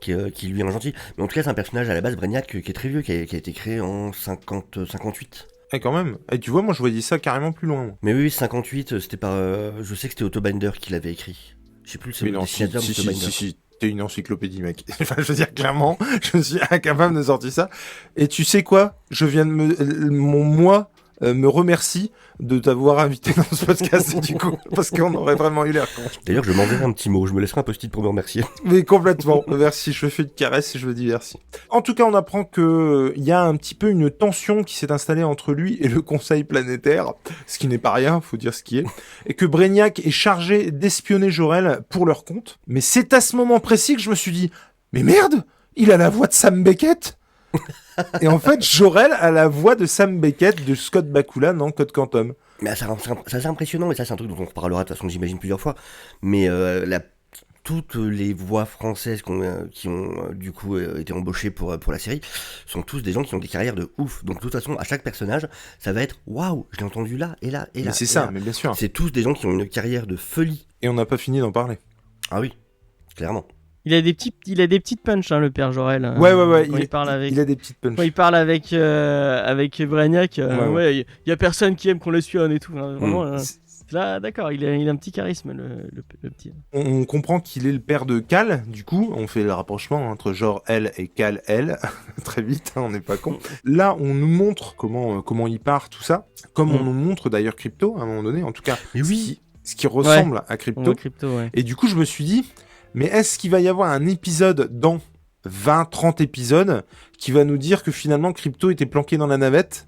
qui lui est un gentil. Mais en tout cas, c'est un personnage à la base, Brainiac, qui est très vieux, qui a été créé en 58. Eh, quand même. Et tu vois, moi je voyais ça carrément plus loin. Moi. Mais oui, 58, c'était par... je sais que c'était Otto Binder qui l'avait écrit. Je sais plus Oui, le non, dessinateur, mais Otto Binder. si. T'es une encyclopédie, mec. Enfin, je veux dire, clairement, je suis incapable de sortir ça. Et tu sais quoi? Je viens de me remercie de t'avoir invité dans ce podcast, du coup, parce qu'on aurait vraiment eu l'air con. D'ailleurs, je m'enverrai un petit mot, je me laisserai un post-it pour me remercier. Mais complètement. Merci, je fais une caresse et je me dis merci. En tout cas, on apprend que il y a un petit peu une tension qui s'est installée entre lui et le Conseil planétaire, ce qui n'est pas rien, faut dire ce qui est, et que Brainiac est chargé d'espionner Jor-El pour leur compte. Mais c'est à ce moment précis que je me suis dit, mais merde, il a la voix de Sam Beckett. Et en fait, Jor-El a la voix de Sam Beckett de Scott Bakula dans Code Quantum. Mais ça, c'est représentant, et ça, c'est un truc dont on reparlera de toute façon, j'imagine, plusieurs fois. Mais toutes les voix françaises qui ont du coup été embauchées pour la série sont tous des gens qui ont des carrières de ouf. Donc de toute façon, à chaque personnage, ça va être waouh, je l'ai entendu là et là et là. Mais c'est ça, mais bien sûr. C'est tous des gens qui ont une carrière de folie. Et on n'a pas fini d'en parler. Ah oui, clairement. Il a des petites punches, hein, le père Jor-El. Ouais. Quand il parle avec. Il a des petites punches. Quand il parle avec Brainiac, Ouais. y a personne qui aime qu'on l'espionne et tout. Hein, vraiment. C'est- Là, d'accord, il a un petit charisme, le petit. On comprend qu'il est le père de Cal, du coup, on fait le rapprochement entre Jor-El et Kal-El, très vite, hein, on n'est pas con. Là, on nous montre comment il part, tout ça, comme on nous montre d'ailleurs Crypto, à un moment donné, en tout cas, Mais oui. ce qui ressemble à On Crypto. voit Crypto, ouais. Et du coup, je me suis dit, mais est-ce qu'il va y avoir un épisode dans 20-30 épisodes qui va nous dire que finalement Crypto était planqué dans la navette,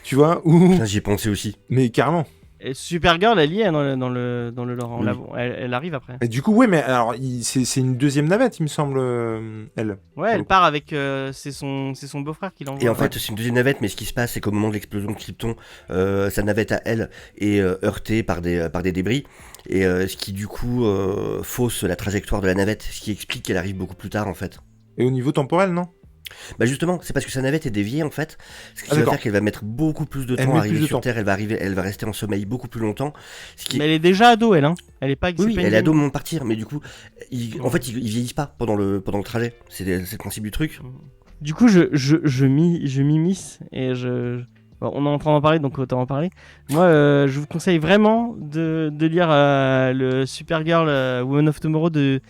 tu vois, ou... Putain, j'y ai pensé aussi. Mais carrément. Et Supergirl, elle y est dans le lore. Oui. Elle arrive après. Et du coup, ouais, mais alors, c'est une deuxième navette, il me semble, elle. Ouais, elle part avec. C'est son beau-frère qui l'envoie. Et en fait, c'est une deuxième navette, mais ce qui se passe, c'est qu'au moment de l'explosion de Krypton, sa navette à elle est heurtée par des débris, et ce qui du coup fausse la trajectoire de la navette, ce qui explique qu'elle arrive beaucoup plus tard en fait. Et au niveau temporel, non? Bah justement, c'est parce que sa navette est déviée en fait, ce qui va d'accord. faire qu'elle va mettre beaucoup plus de Elle temps met à arriver plus de sur temps. Terre, elle va rester en sommeil beaucoup plus longtemps. Ce qui... Mais elle est déjà ado, elle, hein. Elle est pas. c'est Oui, pas elle une est ado au gamine. moment de partir, mais du coup, en fait, ils vieillissent pas pendant le trajet. C'est le principe du truc. Du coup, je m'immisce et bon, on est en train d'en parler, donc autant en parler. Moi, je vous conseille vraiment de lire le Supergirl Woman of Tomorrow de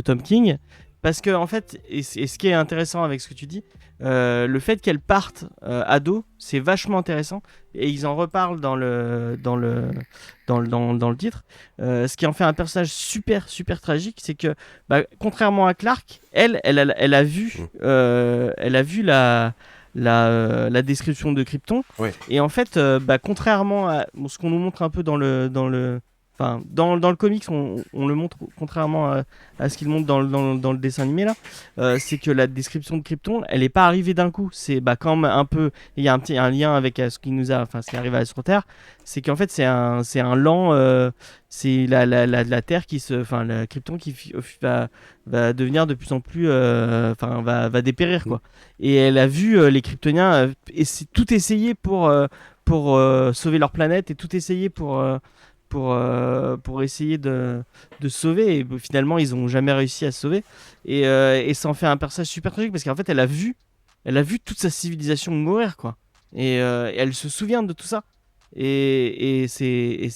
Tom King, Parce que en fait, et ce qui est intéressant avec ce que tu dis, le fait qu'elle parte ado, c'est vachement intéressant. Et ils en reparlent dans le titre. Ce qui en fait un personnage super super tragique, c'est que contrairement à Clark, elle a vu la description de Krypton. Ouais. Et en fait, contrairement à ce qu'on nous montre un peu dans le comics, on le montre contrairement à ce qu'il montre dans le dessin animé là, c'est que la description de Krypton, elle est pas arrivée d'un coup. C'est quand même un peu, il y a un lien avec ce qui arrive sur Terre, c'est qu'en fait c'est un lent, c'est la Terre la Krypton qui va devenir de plus en plus, va dépérir quoi. Et elle a vu les Kryptoniens tout essayer pour sauver leur planète et tout essayer pour essayer de se sauver, et finalement ils ont jamais réussi à se sauver, et ça en fait un personnage super tragique parce qu'en fait elle a vu toute sa civilisation mourir quoi, et elle se souvient de tout ça, et c'est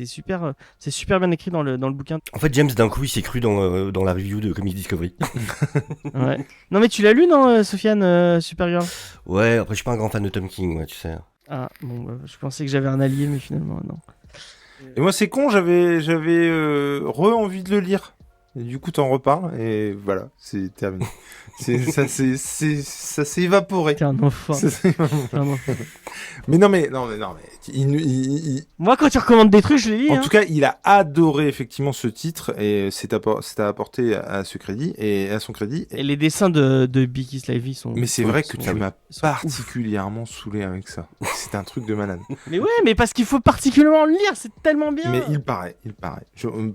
super bien écrit dans le bouquin. En fait, James, d'un coup, il s'est cru dans la review de Comics Discovery. Ouais. Non mais tu l'as lu, non, Sofiane, Supergirl? Ouais, après, je suis pas un grand fan de Tom King, moi, tu sais. Ah bon, je pensais que j'avais un allié, mais finalement non. Et moi, c'est con, j'avais envie de le lire. Et du coup, t'en reparles, et voilà, c'est terminé. Ça s'est évaporé. T'es un enfant. Ça s'est évaporé. T'es un enfant. Mais non, mais Moi, quand tu recommandes des trucs, je les lis. en tout cas, il a adoré effectivement ce titre, et c'est à apporter à ce crédit et à son crédit. Et les dessins de Becky Slavy sont. Mais c'est vrai que tu m'as sont particulièrement saoulé avec ça. C'est un truc de malade. Mais ouais, mais parce qu'il faut particulièrement le lire, c'est tellement bien. Mais il paraît.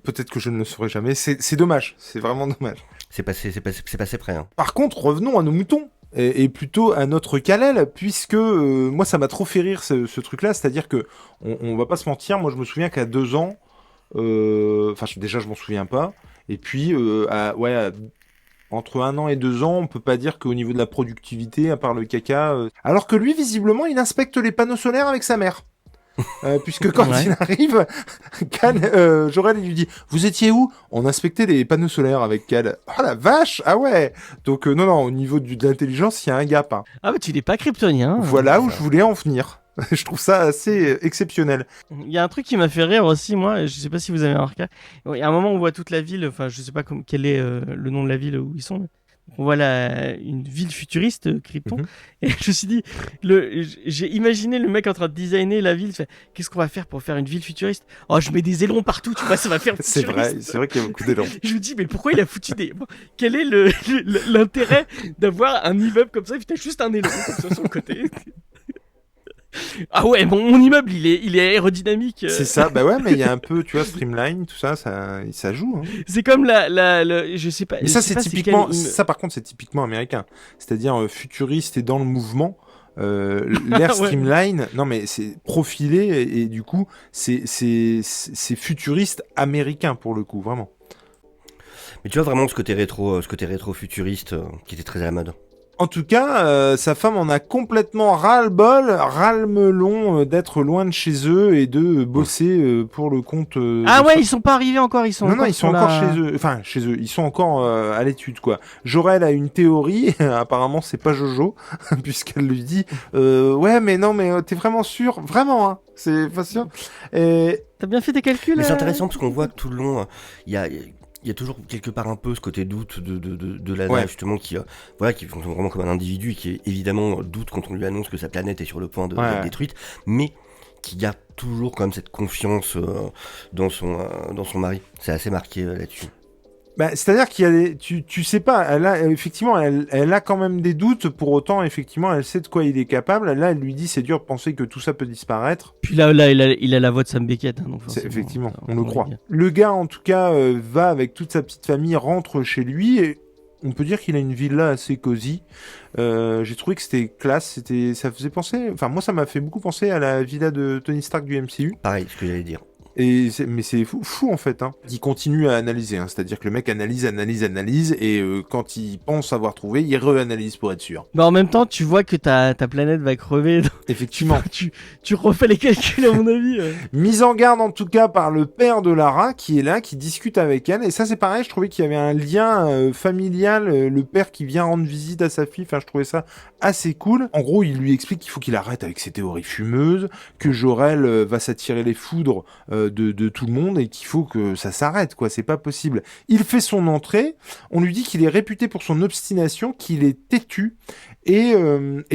Peut-être que je ne le saurai jamais. C'est dommage. C'est vraiment dommage. C'est passé près, hein. Par contre, revenons à nos moutons. Et plutôt à notre Kal-El, puisque moi ça m'a trop fait rire ce truc-là, c'est-à-dire que on va pas se mentir, moi je me souviens qu'à 2 ans, déjà je m'en souviens pas, et puis entre 1 an et 2 ans, on peut pas dire qu'au niveau de la productivité, à part le caca, alors que lui visiblement il inspecte les panneaux solaires avec sa mère. Puisque quand il arrive, Jor-El il lui dit « Vous étiez où ?» On inspectait les panneaux solaires avec Kal. Oh la vache. Ah ouais. Donc non, au niveau de l'intelligence, il y a un gap. Hein. Ah bah tu n'es pas kryptonien. Voilà où je voulais en venir. Je trouve ça assez exceptionnel. Il y a un truc qui m'a fait rire aussi, moi, je sais pas si vous avez remarqué. Il y a un moment où on voit toute la ville, enfin je sais pas quel est le nom de la ville où ils sont. On voit une ville futuriste, Krypton. Et je me suis dit, j'ai imaginé le mec en train de designer la ville. Qu'est-ce qu'on va faire pour faire une ville futuriste? Oh, je mets des ailerons partout, tu vois, ça va faire futuriste. C'est vrai qu'il y a beaucoup d'ailerons. Je me dis, mais pourquoi il a foutu des. Quel est l'intérêt d'avoir un immeuble comme ça? Putain, juste un aileron comme ça sur le côté. Ah ouais, mon immeuble, il est aérodynamique. C'est ça, bah ouais, mais il y a un peu, tu vois, streamline, tout ça, ça joue. Hein. C'est comme je sais pas. Mais ça, c'est typiquement, ça par contre, c'est typiquement américain. C'est-à-dire futuriste et dans le mouvement. L'air streamline, non mais c'est profilé et du coup, c'est futuriste américain pour le coup, vraiment. Mais tu vois vraiment ce côté rétro futuriste qui était très à la mode. En tout cas, sa femme en a complètement ras-le-bol, ras-le-melon d'être loin de chez eux et de bosser pour le compte. Ils sont pas arrivés encore, ils sont. Non, ils sont encore chez eux. Enfin, chez eux, ils sont encore à l'étude, quoi. Jor-El a une théorie. Apparemment, c'est pas Jojo, puisqu'elle lui dit, ouais, mais non, mais t'es vraiment sûr, vraiment, hein. C'est pas sûr. Et t'as bien fait tes calculs. Mais c'est intéressant parce qu'on voit que tout le long, il y a toujours quelque part un peu ce côté doute de Lana, justement, qui fonctionne vraiment comme un individu et qui évidemment doute quand on lui annonce que sa planète est sur le point d'être détruite, mais qui garde toujours quand même cette confiance dans son mari. C'est assez marqué là-dessus. Bah, c'est-à-dire qu'il y a tu sais pas, elle a quand même des doutes, pour autant, effectivement, elle sait de quoi il est capable. Là, elle lui dit, c'est dur de penser que tout ça peut disparaître. Puis là, il a la voix de Sam Beckett, hein, donc effectivement, on le croit. Le gars, en tout cas, va avec toute sa petite famille, rentre chez lui, et on peut dire qu'il a une villa assez cosy. J'ai trouvé que c'était classe, ça faisait penser, enfin, moi, ça m'a fait beaucoup penser à la villa de Tony Stark du MCU. Pareil, ce que j'allais dire. Mais c'est fou en fait. Hein. Il continue à analyser, hein. C'est-à-dire que le mec analyse, et quand il pense avoir trouvé, il réanalyse pour être sûr. Bah en même temps, tu vois que ta planète va crever. Effectivement. tu refais les calculs à mon avis. Mise en garde en tout cas par le père de Lara qui est là, qui discute avec elle. Et ça c'est pareil, je trouvais qu'il y avait un lien familial, le père qui vient rendre visite à sa fille. Enfin, je trouvais ça assez cool. En gros, il lui explique qu'il faut qu'il arrête avec ses théories fumeuses, que Jor-El va s'attirer les foudres de tout le monde et qu'il faut que ça s'arrête, quoi. C'est pas possible. Il fait son entrée. On lui dit qu'il est réputé pour son obstination, qu'il est têtu. Et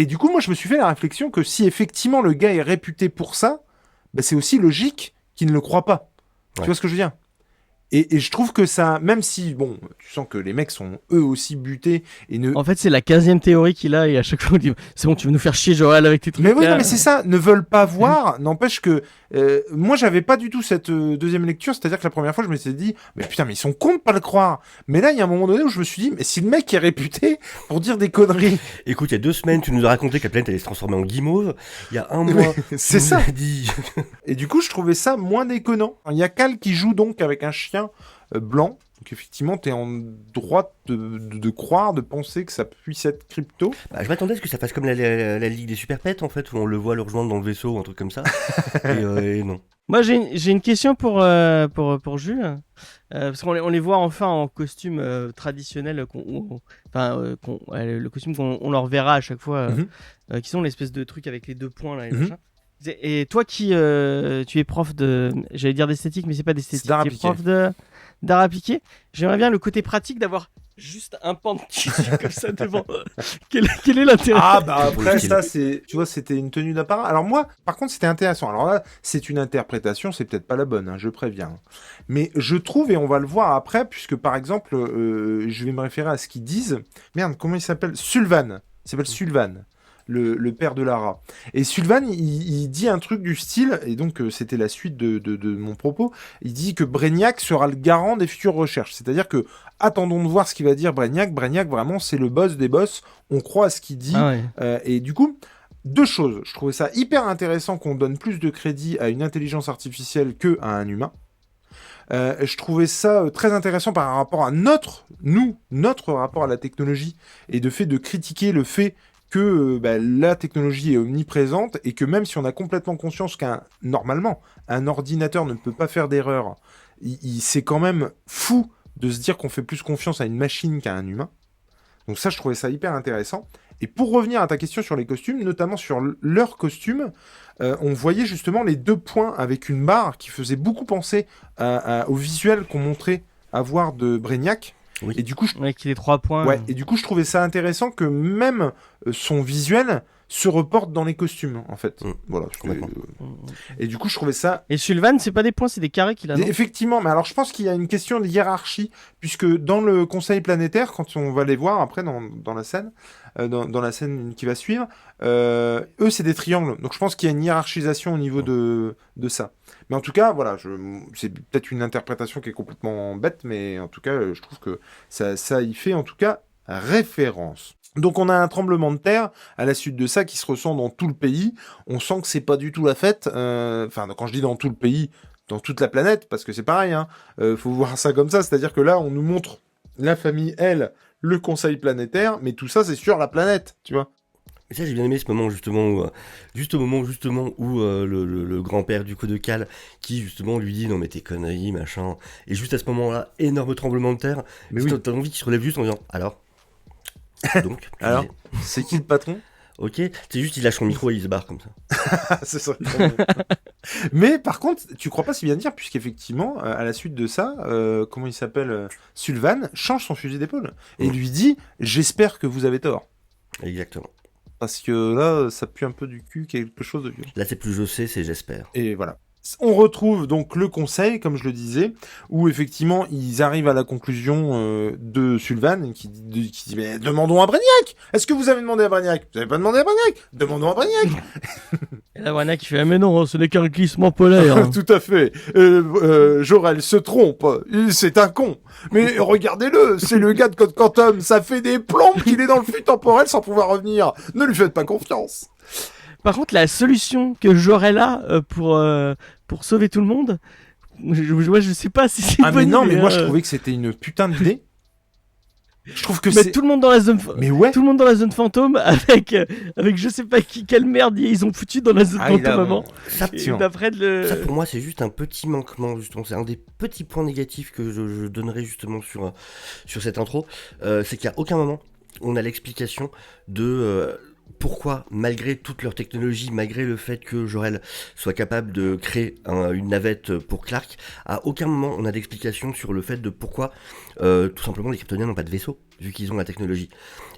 du coup, moi, je me suis fait la réflexion que si effectivement le gars est réputé pour ça, bah, c'est aussi logique qu'il ne le croit pas. Ouais. Tu vois ce que je veux dire ? Et je trouve que ça, même si, bon, tu sens que les mecs sont eux aussi butés et ne... En fait, c'est la 15e théorie qu'il a et à chaque fois on dit c'est bon, tu veux nous faire chier Jor-El avec tes trucs. Mais oui, non, mais c'est ça, ne veulent pas voir, n'empêche que moi j'avais pas du tout cette deuxième lecture, c'est-à-dire que la première fois je me suis dit, mais putain, mais ils sont cons de pas le croire. Mais là, il y a un moment donné où je me suis dit, mais si le mec est réputé pour dire des conneries... Écoute, il y a 2 semaines, tu nous as raconté que la planète allait se transformer en guimauve, il y a un mois, c'est ça. Dit... Et du coup, je trouvais ça moins déconnant. Il y a Cal qui joue donc avec un chien blanc, donc effectivement t'es en droit de croire, de penser que ça puisse être crypto. Bah, je m'attendais à ce que ça fasse comme la Ligue des Super Pets en fait, où on le voit le rejoindre dans le vaisseau, un truc comme ça, et non. Moi j'ai une question pour Jules, parce qu'on les voit enfin en costume traditionnel, le costume qu'on leur verra à chaque fois, qui sont l'espèce de truc avec les 2 points là, et machin. Et toi qui tu es prof de, j'allais dire d'esthétique, mais c'est pas d'esthétique, tu es prof d'art appliqué. J'aimerais bien le côté pratique d'avoir juste un pan de tissu comme ça devant. Quel est l'intérêt ? Ah bah après ça c'est, tu vois, c'était une tenue d'apparat. Alors moi, par contre, c'était intéressant. Alors là, c'est une interprétation, c'est peut-être pas la bonne, hein, je préviens. Mais je trouve, et on va le voir après, puisque par exemple, je vais me référer à ce qu'ils disent. Merde, comment il s'appelle ? Sulvan. Il s'appelle Sulvan. Le père de Lara. Et Sulvan, il dit un truc du style, et donc c'était la suite de mon propos, il dit que Brainiac sera le garant des futures recherches. C'est-à-dire que, attendons de voir ce qu'il va dire Brainiac. Brainiac, vraiment, c'est le boss des boss, on croit à ce qu'il dit. Ah ouais. Et du coup, 2 choses. Je trouvais ça hyper intéressant qu'on donne plus de crédit à une intelligence artificielle que à un humain. Je trouvais ça très intéressant par rapport à notre rapport à la technologie, et de fait de critiquer le fait que la technologie est omniprésente et que même si on a complètement conscience normalement, un ordinateur ne peut pas faire d'erreur, c'est quand même fou de se dire qu'on fait plus confiance à une machine qu'à un humain. Donc ça, je trouvais ça hyper intéressant. Et pour revenir à ta question sur les costumes, notamment sur leurs costumes, on voyait justement les 2 points avec une barre qui faisait beaucoup penser au visuel qu'on montrait avoir de Brainiac. Oui. Et du coup, qu'il ait 3 points. Ouais, et du coup, je trouvais ça intéressant que même son visuel se reporte dans les costumes, en fait. Voilà. Et du coup, je trouvais ça... Et Sulvan, c'est pas des points, c'est des carrés qu'il a, non ? Effectivement, mais alors je pense qu'il y a une question de hiérarchie, puisque dans le Conseil planétaire, quand on va les voir après dans la scène, dans la scène qui va suivre, eux, c'est des triangles. Donc je pense qu'il y a une hiérarchisation au niveau de ça. Mais en tout cas, voilà, c'est peut-être une interprétation qui est complètement bête, mais en tout cas, je trouve que ça y fait en tout cas référence. Donc on a un tremblement de terre à la suite de ça qui se ressent dans tout le pays. On sent que c'est pas du tout la fête. Enfin, quand je dis dans tout le pays, dans toute la planète, parce que c'est pareil. Faut voir ça comme ça, c'est-à-dire que là, on nous montre la famille, elle, le conseil planétaire, mais tout ça, c'est sur la planète, tu vois. Et ça, j'ai bien aimé ce moment justement où, juste au moment où le grand-père du coup de Cal, qui justement lui dit non mais tes conneries machin, et juste à ce moment-là, énorme tremblement de terre. Mais oui, t'as envie qu'il se relève juste en disant alors. Donc. Alors, c'est qui le patron ? Ok, c'est juste il lâche son micro et il se barre comme ça. C'est ça. Mais par contre, tu crois pas si bien dire, puisqu'effectivement, à la suite de ça, comment il s'appelle, Sulvan change son fusil d'épaule et lui dit j'espère que vous avez tort. Exactement. Parce que là, ça pue un peu du cul, quelque chose de vieux. Là, c'est plus je sais, c'est j'espère. Et voilà. On retrouve donc le conseil, comme je le disais, où effectivement ils arrivent à la conclusion de Sulvan qui dit mais demandons à Brainiac. Est-ce que vous avez demandé à Brainiac ? Vous n'avez pas demandé à Brainiac ? Demandons à Brainiac. Et là Brainiac qui fait ah mais non, ce n'est qu'un glissement polaire. Tout à fait. Jor-El se trompe. C'est un con. Mais regardez-le, c'est le gars de Code Quantum. Ça fait des plombes qu'il est dans le flux temporel sans pouvoir revenir. Ne lui faites pas confiance. Par contre, la solution que Jor-El a pour sauver tout le monde, je sais pas si c'est une Ah mais bonne non, idée, mais moi hein. je trouvais que c'était une putain d'idée. Je trouve que Mettre c'est... tout le monde dans la zone. Mais ouais. Tout le monde dans la zone fantôme avec je sais pas quelle merde ils ont foutu dans la zone Ah, fantôme avant. Ça, Et tiens. d'après Ça, pour moi, c'est juste un petit manquement, justement. C'est un des petits points négatifs que je donnerais justement sur cette intro. C'est qu'à aucun moment, on a l'explication de pourquoi, malgré toute leur technologie, malgré le fait que Jor-El soit capable de créer une navette pour Clark, à aucun moment on a d'explication sur le fait de pourquoi, tout simplement, les Kryptoniens n'ont pas de vaisseau, vu qu'ils ont la technologie.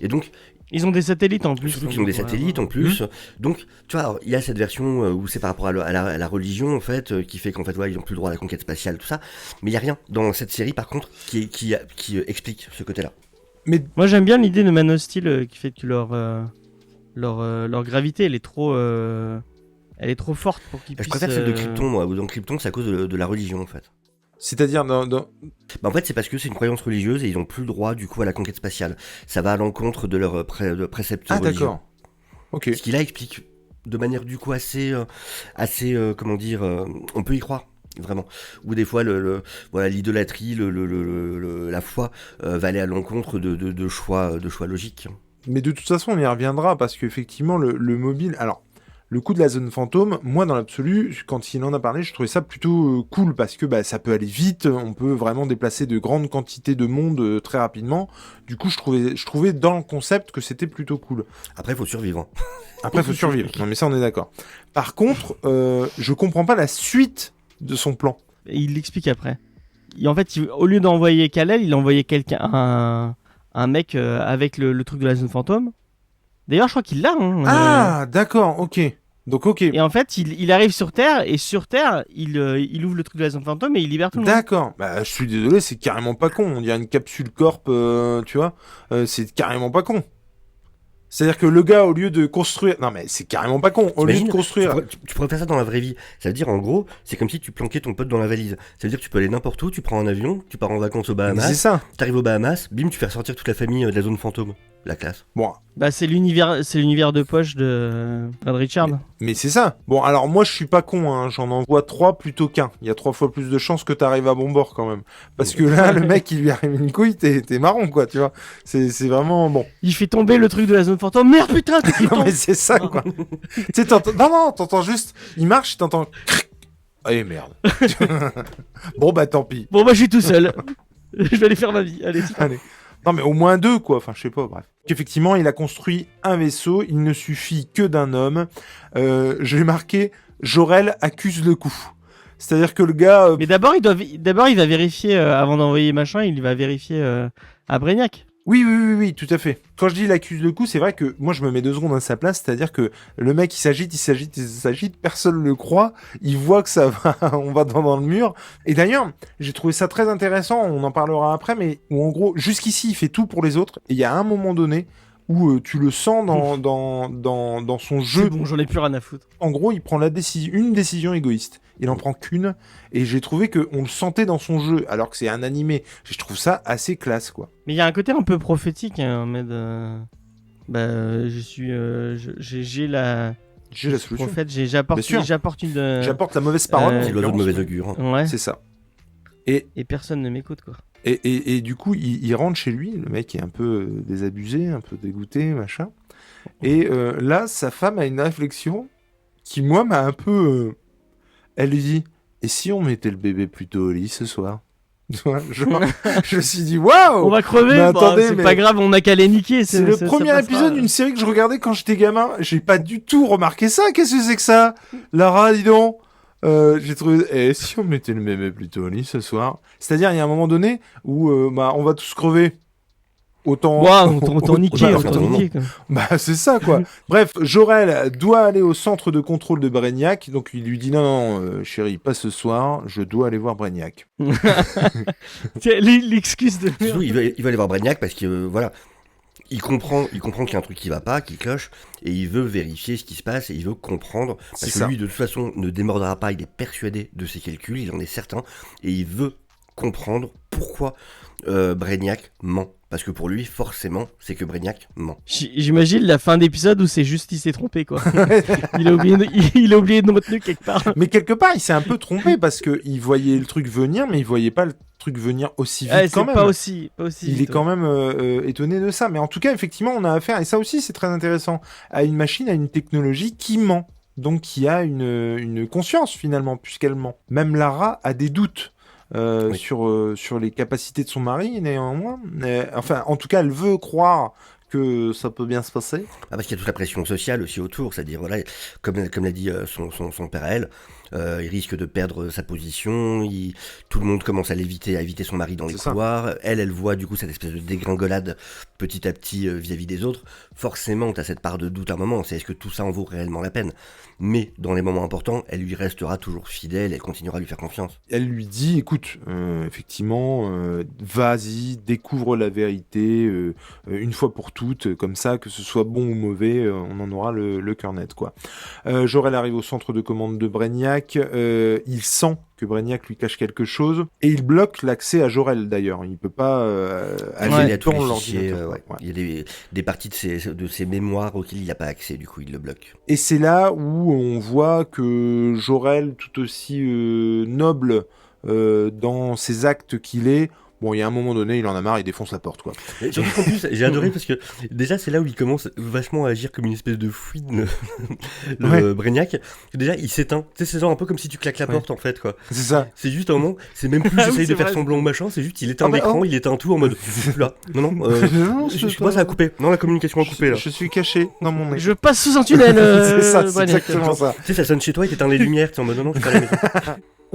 Et donc, ils ont des satellites en plus. surtout qu'ils ont des satellites en plus. Donc, tu vois, alors, il y a cette version où c'est par rapport à la religion, en fait, qui fait qu'en fait, ouais, ils n'ont plus le droit à la conquête spatiale, tout ça. Mais il n'y a rien dans cette série, par contre, qui explique ce côté-là. Moi j'aime bien l'idée de Man of Steel qui fait que leur gravité elle est trop forte pour qu'ils Je puissent. préfère celle de Krypton, moi, où dans Krypton, c'est à cause de la religion, en fait. C'est-à-dire dans... Bah, en fait, c'est parce que c'est une croyance religieuse et ils n'ont plus le droit, du coup, à la conquête spatiale. Ça va à l'encontre de leur de préceptes Ah religieux. d'accord. Ok. Ce qui là explique de manière du coup assez comment dire, on peut y croire vraiment. Ou des fois voilà, l'idolâtrie, la foi va aller à l'encontre de choix logiques. Mais de toute façon, on y reviendra parce qu'effectivement, le mobile. Alors, le coup de la zone fantôme, moi, dans l'absolu, quand il en a parlé, je trouvais ça plutôt cool parce que bah, ça peut aller vite, on peut vraiment déplacer de grandes quantités de monde très rapidement. Du coup, je trouvais dans le concept que c'était plutôt cool. Après, il faut survivre. Après, il faut survivre. Non, mais ça, on est d'accord. Par contre, je comprends pas la suite de son plan. Et il l'explique après. En fait, au lieu d'envoyer Kal-El, il a envoyé un mec avec le truc de la zone fantôme. D'ailleurs, je crois qu'il l'a. Hein, Ah, d'accord, ok. Donc, ok. Et en fait, il arrive sur Terre, et sur Terre, il ouvre le truc de la zone fantôme et il libère tout le monde. D'accord. Bah, je suis désolé, c'est carrément pas con. On dirait une capsule corp, tu vois. C'est carrément pas con. C'est-à-dire que le gars, au lieu de construire... Non, mais c'est carrément pas con. Au lieu T'imagines, de construire... tu pourrais faire ça dans la vraie vie. Ça veut dire, en gros, c'est comme si tu planquais ton pote dans la valise. Ça veut dire que tu peux aller n'importe où, tu prends un avion, tu pars en vacances aux Mais c'est Bahamas, ça. t'arrives aux Bahamas, bim, tu fais ressortir toute la famille de la zone fantôme. La classe. Bon, Bah, c'est l'univers de poche de Red Richard. mais c'est ça. Bon, alors moi, je suis pas con, hein. J'en envoie 3 plutôt qu'un. Il y a 3 fois plus de chances que t'arrives à bon bord, quand même. Parce que là, le mec, il lui arrive une couille, t'es marron, quoi, tu vois. C'est vraiment... Bon. Il fait tomber le truc de la zone fantôme. Merde, putain, t'es Non, mais c'est ça, quoi. Tu sais, t'entends... Non, t'entends juste... Il marche, t'entends... Eh, merde. Bon, bah, tant pis. Bon, bah, je suis tout seul. Je vais aller faire ma vie. Allez. Allez. Non, mais au moins 2, quoi. Enfin, je sais pas, bref. Effectivement, il a construit un vaisseau. Il ne suffit que d'un homme. J'ai marqué Jor-El accuse le coup. C'est-à-dire que le gars... Mais d'abord, il va vérifier, avant d'envoyer machin, il va vérifier à Brainiac. Oui, tout à fait. Quand je dis il accuse le coup, c'est vrai que moi, je me mets 2 secondes à sa place. C'est-à-dire que le mec, il s'agite. Personne ne le croit. Il voit que ça va... on va dans le mur. Et d'ailleurs, j'ai trouvé ça très intéressant. On en parlera après. Mais où, en gros, jusqu'ici, il fait tout pour les autres. Et il y a un moment donné où tu le sens dans son jeu. C'est bon, j'en ai plus rien à foutre. En gros, il prend une décision égoïste. Il en prend qu'une. Et j'ai trouvé qu'on le sentait dans son jeu, alors que c'est un animé. Je trouve ça assez classe, quoi. Mais il y a un côté un peu prophétique, hein, en mode... Bah, j'ai la... J'ai la solution. Prophète, Bien sûr. j'apporte une... J'apporte la mauvaise parole. Euh, C'est l'oiseau de mauvais augure. Hein. Ouais, C'est ça. et personne ne m'écoute, quoi. Et du coup, il rentre chez lui. Le mec est un peu désabusé, un peu dégoûté, machin. Et là, sa femme a une réflexion qui, moi, m'a un peu... Elle lui dit, et si on mettait le bébé plutôt au lit ce soir? Tu vois, genre, je me suis dit, waouh! On va crever, Mais bah, attendez, c'est mais- pas grave, on a qu'à les niquer. C'est le ça premier passera. épisode d'une série que je regardais quand j'étais gamin. J'ai pas du tout remarqué ça. Qu'est-ce que c'est que ça? Lara, dis donc. J'ai trouvé... Et si on mettait le bébé plutôt au lit ce soir? C'est-à-dire, il y a un moment donné où bah, on va tous crever. Autant... Ouah, autant niquer, bah, autant autant niquer, quoi. Bah, c'est ça, quoi. Bref, Jor-El doit aller au centre de contrôle de Brainiac. Donc, il lui dit, non, chérie, pas ce soir. Je dois aller voir Brainiac. Tiens, l'excuse de Surtout, il va aller voir Brainiac parce que voilà, il comprend qu'il y a un truc qui va pas, qui cloche, et il veut vérifier ce qui se passe et il veut comprendre parce C'est que ça. lui de toute façon ne démordra pas, il est persuadé de ses calculs, il en est certain et il veut comprendre pourquoi Brainiac ment. Parce que pour lui, forcément, c'est que Brainiac ment. J'imagine la fin d'épisode où c'est juste il s'est trompé quoi. il a oublié une retenue quelque part. Mais quelque part, il s'est un peu trompé parce que il voyait le truc venir, mais il voyait pas le truc venir aussi vite Ouais, quand c'est même. pas aussi Il vite, est quand même étonné de ça. Mais en tout cas, effectivement, on a affaire, et ça aussi c'est très intéressant, à une machine, à une technologie qui ment. Donc qui a une conscience finalement, puisqu'elle ment. Même Lara a des doutes. Oui. sur les capacités de son mari, néanmoins. Enfin, en tout cas, elle veut croire que ça peut bien se passer. Ah, parce qu'il y a toute la pression sociale aussi autour, c'est-à-dire, voilà, comme l'a dit son père à elle, il risque de perdre sa position, tout le monde commence à l'éviter, à éviter son mari dans les C'est ça. couloirs, elle voit du coup cette espèce de dégringolade petit à petit vis-à-vis des autres. Forcément, t'as cette part de doute à un moment, c'est est-ce que tout ça en vaut réellement la peine? Mais dans les moments importants, elle lui restera toujours fidèle, elle continuera à lui faire confiance. Elle lui dit, écoute, effectivement, vas-y, découvre la vérité une fois pour toutes, comme ça, que ce soit bon ou mauvais, on en aura le cœur net, quoi. Jor-El arrive au centre de commande de Brainiac, il sent que Brainiac lui cache quelque chose, et il bloque l'accès à Jor-El, d'ailleurs. Il peut pas Accéder à tous dans les fichiers, l'ordinateur. ouais. Ouais. Il y a des parties de ses mémoires auxquelles il n'a pas accès, du coup il le bloque. Et c'est là où on voit que Jor-El, tout aussi noble dans ses actes qu'il est, bon, il y a un moment donné, il en a marre, il défonce la porte, quoi. Et surtout qu'en plus, j'ai adoré parce que déjà c'est là où il commence vachement à agir comme une espèce de fouine, le Brainiac. Déjà il s'éteint, tu sais, c'est genre un peu comme si tu claques la porte en fait, quoi. C'est ça. C'est juste un moment, c'est même plus Ah oui, j'essaye de c'est faire vrai. semblant ou machin, c'est juste il éteint Ah bah, l'écran, oh. il éteint tout en mode là. Non, Non, c'est excuse-moi, pas- ça a coupé. Non, la communication a coupé là. Je suis caché dans mon nez. Je passe sous un tunnel. C'est ça, c'est Brainiac. exactement ça. Tu sais, ça sonne chez toi et t'éteins les lumières, t'es en mode non, je suis pas à la maison.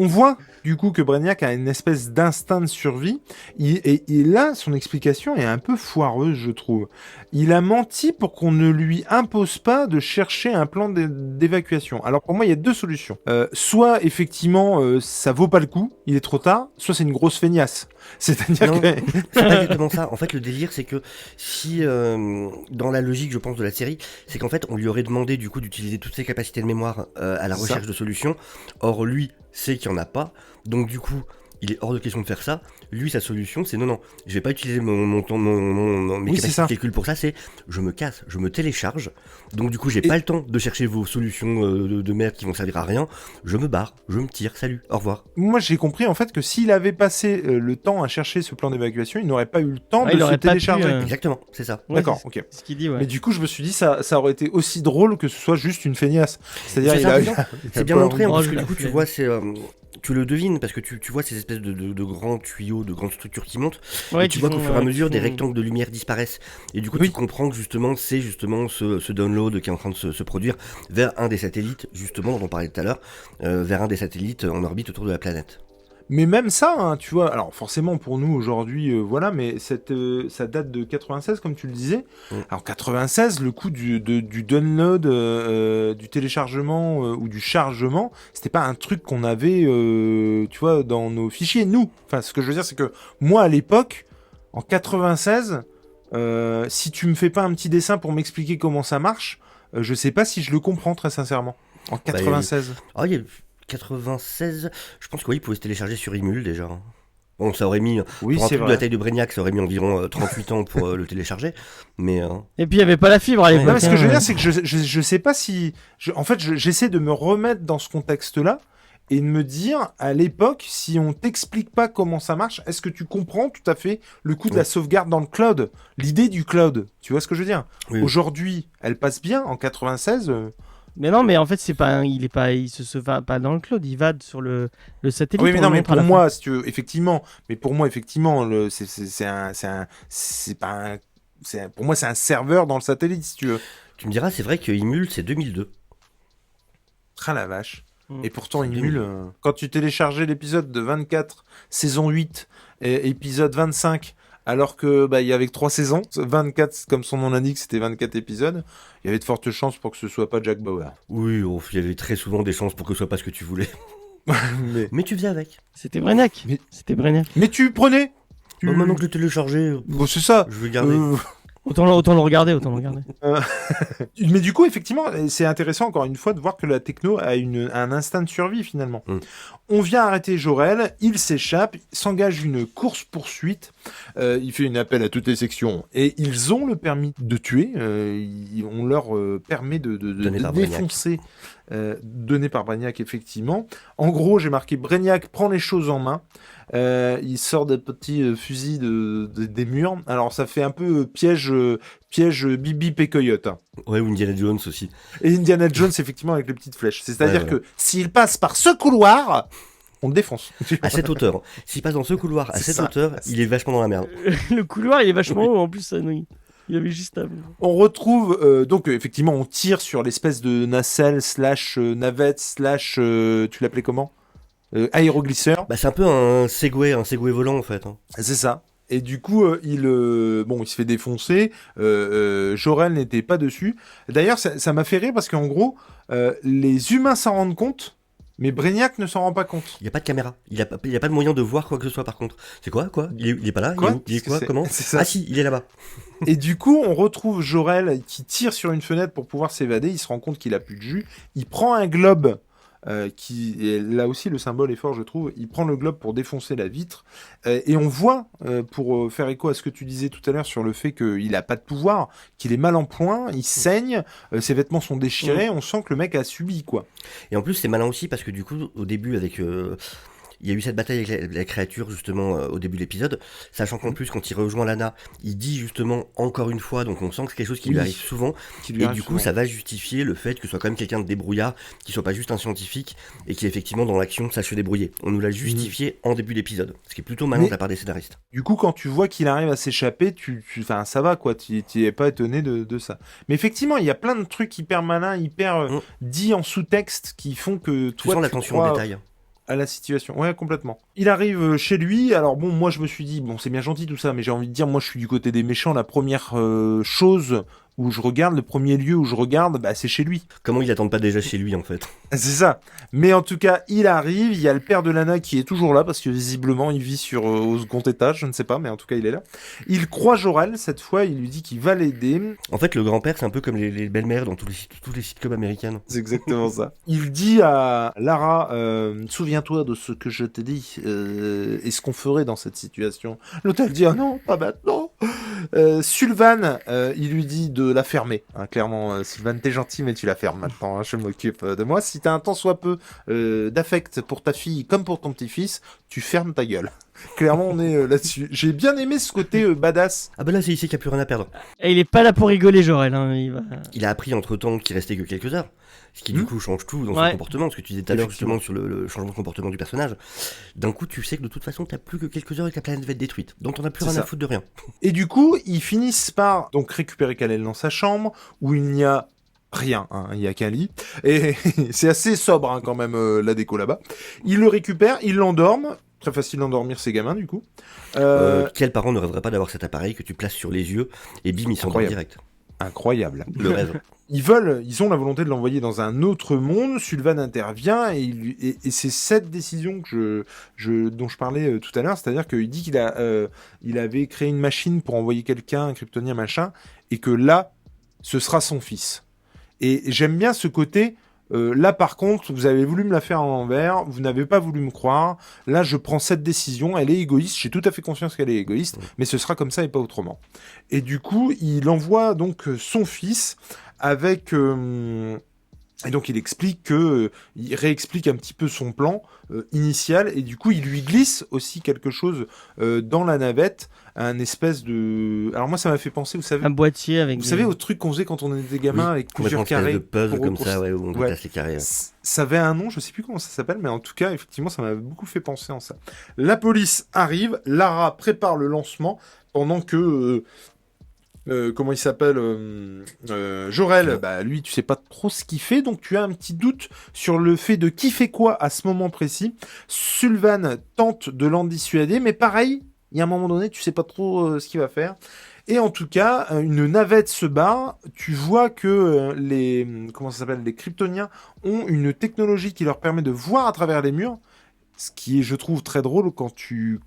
On voit du coup que Brainiac a une espèce d'instinct de survie, et là, son explication est un peu foireuse, je trouve. Il a menti pour qu'on ne lui impose pas de chercher un plan d'évacuation. Alors pour moi, il y a deux solutions. Soit effectivement, ça vaut pas le coup, il est trop tard, soit c'est une grosse feignasse. C'est-à-dire Non. que... C'est pas exactement ça. En fait, le délire, c'est que si, dans la logique, je pense, de la série, c'est qu'en fait, on lui aurait demandé, du coup, d'utiliser toutes ses capacités de mémoire à la C'est recherche de solutions. Or, lui, sait qu'il n'y en a pas. Donc, du coup, il est hors de question de faire ça. Lui, sa solution, c'est non, je vais pas utiliser mes Oui, c'est capacités ça. de calcul pour ça, c'est je me casse, je me télécharge. Donc, du coup, j'ai pas le temps de chercher vos solutions de merde qui vont servir à rien. Je me barre, je me tire, salut, au revoir. Moi, j'ai compris en fait que s'il avait passé le temps à chercher ce plan d'évacuation, il n'aurait pas eu le temps Ouais, de il se aurait pas pu, télécharger. Exactement, c'est ça. Ouais, D'accord, c'est ok. ce qu'il dit, ouais. Mais du coup, je me suis dit, ça aurait été aussi drôle que ce soit juste une feignasse. C'est-à-dire, C'est il ça, a, non, il a C'est bien pas montré, hein, Oh, parce je que la du coup, tu flemme. vois, tu le devines, parce que tu vois ces espèces de grands tuyaux, de grandes structures qui montent, Ouais, et tu qui vois qu'au font, fur et à mesure, qui des font- rectangles de lumière disparaissent. Et du coup, Oui. tu comprends que justement, c'est justement ce download qui est en train de se produire vers un des satellites, justement, dont on parlait tout à l'heure, vers un des satellites en orbite autour de la planète. Mais même ça, hein, tu vois, alors forcément pour nous aujourd'hui, voilà, mais ça date de 96, comme tu le disais. Mm. Alors 96, le coût du download, du téléchargement ou du chargement, c'était pas un truc qu'on avait, tu vois, dans nos fichiers, nous. Enfin, ce que je veux dire, c'est que moi, à l'époque, en 96, si tu me fais pas un petit dessin pour m'expliquer comment ça marche, je sais pas si je le comprends, très sincèrement. En 96. Ah, il y a 96, je pense que oui, il pouvait se télécharger sur Imul déjà. Bon, ça aurait mis, Oui, pour un c'est truc de la vrai. taille de Brainiac, ça aurait mis environ 38 ans pour le télécharger. Mais Et puis il y avait pas la fibre à Ouais. l'époque. Non, mais ce que je veux hein. dire, c'est que je sais pas si... en fait, j'essaie de me remettre dans ce contexte-là et de me dire, à l'époque, si on t'explique pas comment ça marche, est-ce que tu comprends tout à fait le coup de la Ouais. sauvegarde dans le cloud? L'idée du cloud, tu vois ce que je veux dire? oui. Aujourd'hui, elle passe bien, en 96... Mais non, mais en fait, c'est pas, il se va pas dans le cloud, il va sur le satellite. Oui, mais on non, le mais montre à pour la moi, si tu veux, effectivement, c'est pas un... pour moi, c'est un serveur dans le satellite, si tu veux. Tu me diras, c'est vrai que Imul, c'est 2002. Ah la vache. Mm. Et pourtant, C'est Imul, quand tu téléchargeais l'épisode de 24, saison 8, et épisode 25, alors que il y avait que 3 saisons, 24, comme son nom l'indique, c'était 24 épisodes, il y avait de fortes chances pour que ce soit pas Jack Bauer. Oui, oh, il y avait très souvent des chances pour que ce soit pas ce que tu voulais. mais... Mais tu faisais avec. C'était Brainiac. Mais- C'était Brainiac. mais tu prenais tu... Bon, maintenant que je l'ai téléchargé, Bon, c'est ça. je vais le garder. Autant le regarder, autant le regarder. Mais du coup, effectivement, c'est intéressant encore une fois de voir que la techno a un instinct de survie finalement. Mm. On vient arrêter Jor-El, il s'échappe, s'engage une course-poursuite, il fait une appel à toutes les sections, et ils ont le permis de tuer, on leur permet de Donné par défoncer, donné par Brainiac, effectivement. En gros, j'ai marqué Brainiac prend les choses en main, il sort des petits fusils des murs, alors ça fait un peu piège Bibi et Coyote. Hein. Ouais, ou Indiana Jones aussi. Et Indiana Jones, effectivement, avec les petites flèches. C'est-à-dire voilà. que s'il passe par ce couloir, on le défonce. À cette hauteur. S'il passe dans ce couloir, à C'est cette ça. hauteur, il est vachement dans la merde. Le couloir, il est vachement haut en plus, ça, oui. Il avait juste à... On retrouve, donc effectivement, on tire sur l'espèce de nacelle / navette / tu l'appelais comment aéroglisseur. Bah, c'est un peu un Segway volant en fait. Hein. C'est ça. Et du coup, il se fait défoncer. Jor-El n'était pas dessus. D'ailleurs, ça m'a fait rire parce qu'en gros, les humains s'en rendent compte, mais Brainiac ne s'en rend pas compte. Il n'y a pas de caméra. Il y a pas de moyen de voir quoi que ce soit par contre. C'est quoi il est pas là. Quoi Il est où Il est quoi C'est- Comment c'est ça. Ah si, il est là-bas. Et du coup, on retrouve Jor-El qui tire sur une fenêtre pour pouvoir s'évader. Il se rend compte qu'il a plus de jus. Il prend un globe. Et là aussi le symbole est fort, je trouve. Il prend le globe pour défoncer la vitre et on voit, pour faire écho à ce que tu disais tout à l'heure sur le fait qu'il a pas de pouvoir, qu'il est mal en point, il saigne, ses vêtements sont déchirés, on sent que le mec a subi quoi. Et en plus, c'est malin aussi parce que du coup, au début, avec. Il y a eu cette bataille avec la créature justement au début de l'épisode, sachant qu'en plus quand il rejoint Lana, il dit justement encore une fois, donc on sent que c'est quelque chose qui lui arrive souvent, et du coup ça va justifier le fait que ce soit quand même quelqu'un de débrouillard, qui soit pas juste un scientifique, et qui effectivement dans l'action sache se débrouiller. On nous l'a justifié en début d'épisode, ce qui est plutôt malin de la part des scénaristes. Du coup, quand tu vois qu'il arrive à s'échapper, enfin, ça va quoi, tu es pas étonné de ça. Mais effectivement, il y a plein de trucs hyper malins, hyper dits en sous-texte qui font que Tu sens l'attention au détail. À la situation. Ouais, complètement. Il arrive chez lui. Alors bon, moi je me suis dit, bon, c'est bien gentil tout ça, mais j'ai envie de dire, moi je suis du côté des méchants. La première chose où je regarde, le premier lieu où je regarde, bah, c'est chez lui. Comment il attend pas déjà chez lui en fait? C'est ça. Mais en tout cas, il arrive. Il y a le père de Lana qui est toujours là parce que visiblement il vit au second étage. Je ne sais pas, mais en tout cas il est là. Il croit Jor-El cette fois. Il lui dit qu'il va l'aider. En fait, le grand-père, c'est un peu comme les belles-mères dans toutes les sitcoms américaines. C'est exactement ça. Il dit à Lara, souviens-toi de ce que je t'ai dit et ce qu'on ferait dans cette situation. L'autre elle dit ah non, pas maintenant. Sullivan, il lui dit de la fermer. Hein, clairement, Sullivan, t'es gentil, mais tu la fermes maintenant. Hein, je m'occupe de moi. Si t'as un tant soit peu d'affect pour ta fille comme pour ton petit-fils, tu fermes ta gueule. Clairement, on est là-dessus. J'ai bien aimé ce côté badass. Ah bah là, c'est ici qu'il n'y a plus rien à perdre. Et il est pas là pour rigoler, Jor-El. Hein. Il a appris entre-temps qu'il restait que quelques heures. Ce qui du coup change tout dans son comportement. Ce que tu disais tout à l'heure justement sur le changement de comportement du personnage. D'un coup, tu sais que de toute façon, t'as plus que quelques heures et que la planète va être détruite. Donc t'en as plus rien à foutre de rien. Et du coup, ils finissent par donc récupérer Kal-El dans sa chambre où il n'y a rien, hein, il y a qu'un lit. Et c'est assez sobre hein, quand même la déco là-bas. Ils le récupèrent, ils l'endorment. Très facile d'endormir ces gamins du coup. Quel parent ne rêverait pas d'avoir cet appareil que tu places sur les yeux et bim, ils s'endorment direct. Incroyable. Le rêve. Ils ont la volonté de l'envoyer dans un autre monde. Sullivan intervient et c'est cette décision dont je parlais tout à l'heure, c'est-à-dire qu'il dit il avait créé une machine pour envoyer quelqu'un, un kryptonien machin, et que là, ce sera son fils. Et j'aime bien ce côté. Là, par contre, vous avez voulu me la faire à l'envers, vous n'avez pas voulu me croire. Là, je prends cette décision, elle est égoïste, j'ai tout à fait conscience qu'elle est égoïste, mais ce sera comme ça et pas autrement. Et du coup, il envoie donc son fils avec... Et donc il réexplique un petit peu son plan initial, et du coup il lui glisse aussi quelque chose dans la navette, un espèce de... Alors moi ça m'a fait penser, vous savez... Un boîtier avec... Vous savez au truc qu'on faisait quand on était gamin avec plusieurs carrés de puzzle comme ça, ouais, où on place les carrés. Ça avait un nom, je sais plus comment ça s'appelle, mais en tout cas effectivement ça m'a beaucoup fait penser en ça. La police arrive, Lara prépare le lancement pendant que... comment il s'appelle Jor-El, bah lui tu sais pas trop ce qu'il fait, donc tu as un petit doute sur le fait de qui fait quoi à ce moment précis. Sullivan tente de l'en dissuader, mais pareil, il y a un moment donné tu sais pas trop ce qu'il va faire. Et en tout cas, une navette se barre. Tu vois que les kryptoniens ont une technologie qui leur permet de voir à travers les murs, ce qui est, je trouve, très drôle quand tu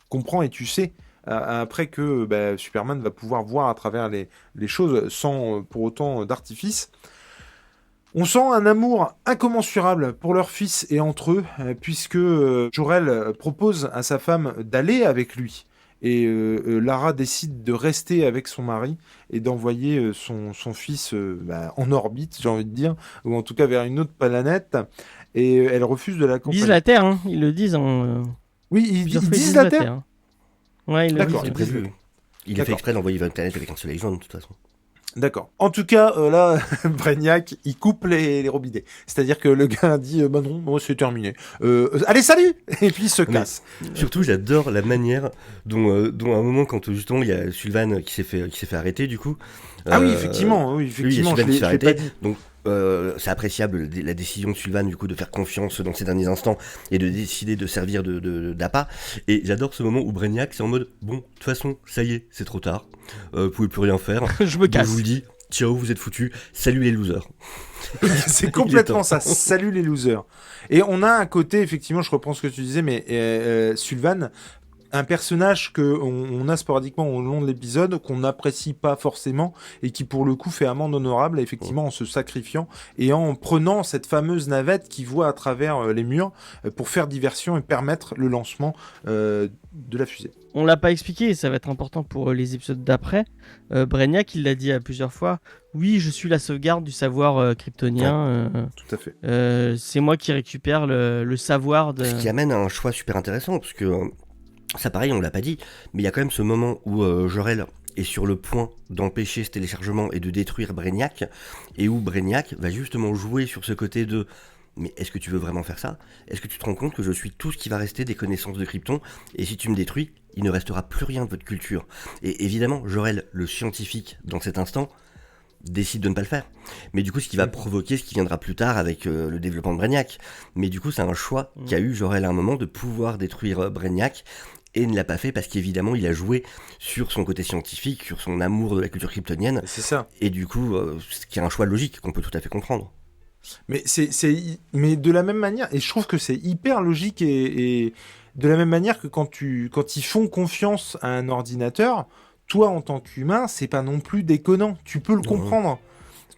comprends et tu sais après que Superman va pouvoir voir à travers les choses sans pour autant d'artifice. On sent un amour incommensurable pour leur fils et entre eux, puisque Jor-El propose à sa femme d'aller avec lui. Et Lara décide de rester avec son mari et d'envoyer son fils en orbite, j'ai envie de dire, ou en tout cas vers une autre planète. Et elle refuse de Ils disent l'accompagner. la Terre, hein. Ils le disent Oui, ils plusieurs fois, disent la Terre. hein. Ouais, ils le D'accord. disent. C'était prévu. Il a fait D'accord. exprès d'envoyer vers une planète avec un soleil jaune, de toute façon. D'accord. En tout cas, là, Brainiac, il coupe les robinets. C'est-à-dire que le gars dit, bah non, moi c'est terminé. Allez, salut. Et puis il se Mais casse. surtout, j'adore la manière dont à un moment, quand justement il y a Sylvain qui s'est fait arrêter, du coup. Ah oui, euh, effectivement, Lui, il y a je Sylvain qui se fait l'ai pas arrêter. dit. Donc, c'est appréciable la décision de Sylvain, du coup, de faire confiance dans ses derniers instants et de décider de servir d'appât. Et j'adore ce moment où Brainiac, c'est en mode, bon, de toute façon, ça y est, c'est trop tard. Vous pouvez plus rien faire. Je me Donc, casse. je vous le dis, ciao, vous êtes foutus. Salut les losers. C'est Il est complètement temps. ça. Salut les losers. Et on a un côté, effectivement, je reprends ce que tu disais, mais Sylvain, un personnage que on a sporadiquement au long de l'épisode, qu'on n'apprécie pas forcément, et qui pour le coup fait amende honorable, effectivement, en se sacrifiant, et en prenant cette fameuse navette qui voit à travers les murs, pour faire diversion et permettre le lancement de la fusée. On l'a pas expliqué et ça va être important pour les épisodes d'après. Brainiac, il l'a dit à plusieurs fois. Oui, je suis la sauvegarde du savoir kryptonien. Tout à fait. C'est moi qui récupère le savoir de. Ce qui amène à un choix super intéressant, parce que ça, pareil, on l'a pas dit, mais il y a quand même ce moment où Jor-El est sur le point d'empêcher ce téléchargement et de détruire Brainiac, et où Brainiac va justement jouer sur ce côté de mais est-ce que tu veux vraiment faire ça? Est-ce que tu te rends compte que je suis tout ce qui va rester des connaissances de Krypton, et si tu me détruis, il ne restera plus rien de votre culture. Et évidemment, Jor-El, le scientifique, dans cet instant, décide de ne pas le faire. Mais du coup, ce qui va provoquer ce qui viendra plus tard avec le développement de Brainiac. Mais du coup, c'est un choix qu'a eu Jor-El à un moment de pouvoir détruire Brainiac, et ne l'a pas fait parce qu'évidemment, il a joué sur son côté scientifique, sur son amour de la culture kryptonienne, C'est ça. et du coup, ce qui est un choix logique qu'on peut tout à fait comprendre. Mais mais de la même manière, et je trouve que c'est hyper logique et de la même manière que quand ils font confiance à un ordinateur, toi en tant qu'humain, c'est pas non plus déconnant. Tu peux le Non. comprendre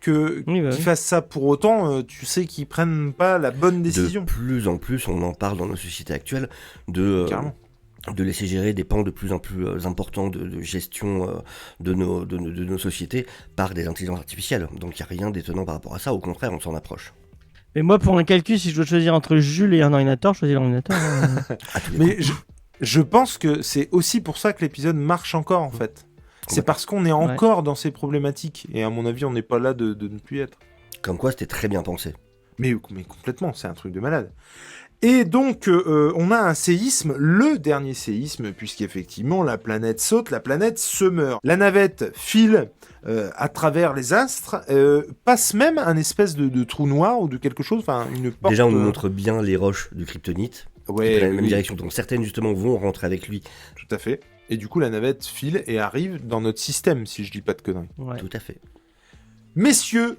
que Oui, bah qu'ils oui. fassent ça pour autant. Tu sais qu'ils prennent pas la bonne De décision. plus en plus, on en parle dans nos sociétés actuelles, de laisser gérer des pans de plus en plus importants de gestion de nos sociétés par des intelligences artificielles. Donc il n'y a rien d'étonnant par rapport à ça, au contraire, on s'en approche. Mais moi, pour un calcul, si je dois choisir entre Jules et un ordinateur, je choisis l'ordinateur. À tous les Mais coups. je pense que c'est aussi pour ça que l'épisode marche encore en fait. C'est parce qu'on est encore dans ces problématiques et à mon avis, on n'est pas là de ne plus être. Comme quoi, c'était très bien pensé. Mais complètement, c'est un truc de malade. Et donc, on a un séisme, le dernier séisme, puisqu'effectivement, la planète saute, la planète se meurt. La navette file à travers les astres, passe même un espèce de trou noir ou de quelque chose, enfin une porte... Déjà, on nous montre bien les roches du kryptonite, qui Ouais, prennent la même oui, direction. Donc certaines, justement, vont rentrer avec lui. tout à fait. Et du coup, la navette file et arrive dans notre système, si je dis pas de conneries. Ouais. Tout à fait. Messieurs,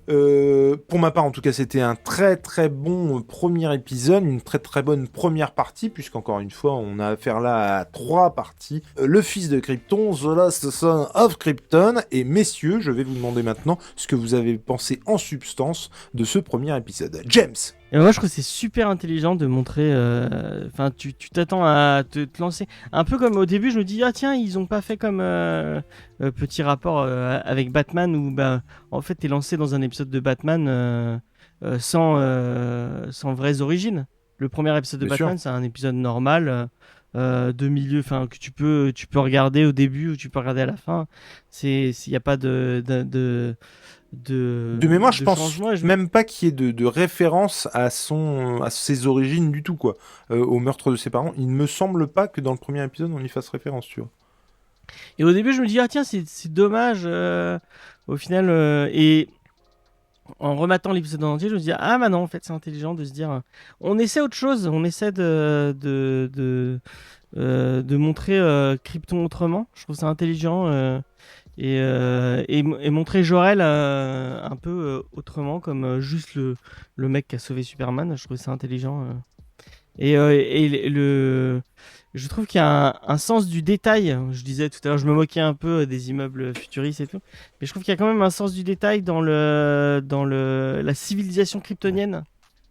pour ma part en tout cas, c'était un très très bon premier épisode, une très très bonne première partie, puisqu'encore une fois, on a affaire là à 3 parties. Le fils de Krypton, The Last Son of Krypton, et messieurs, je vais vous demander maintenant ce que vous avez pensé en substance de ce premier épisode. James. Et moi, je trouve que c'est super intelligent de montrer. Enfin, tu t'attends à te lancer. Un peu comme au début, je me dis, ah tiens, ils ont pas fait comme petit rapport avec Batman où, bah, en fait, t'es lancé dans un épisode de Batman sans vraies origines. Le premier épisode de Bien Batman, c'est un épisode normal de milieu, enfin que tu peux regarder au début ou tu peux regarder à la fin. Il n'y a pas de mémoire, je pense changement, et même pas qu'il y ait de référence à ses origines du tout, quoi. Au meurtre de ses parents. Il ne me semble pas que dans le premier épisode, on y fasse référence, tu vois. Et au début, je me dis, ah tiens, c'est dommage. Au final, et en rematant l'épisode en entier, je me dis, ah bah non, en fait, c'est intelligent de se dire, on essaie autre chose, on essaie de montrer Krypton autrement. Je trouve ça intelligent. Et montrer Jor-El un peu autrement, comme juste le mec qui a sauvé Superman. Je trouve ça intelligent. Et Je trouve qu'il y a un sens du détail. Je disais tout à l'heure, je me moquais un peu des immeubles futuristes et tout, mais je trouve qu'il y a quand même un sens du détail la civilisation kryptonienne.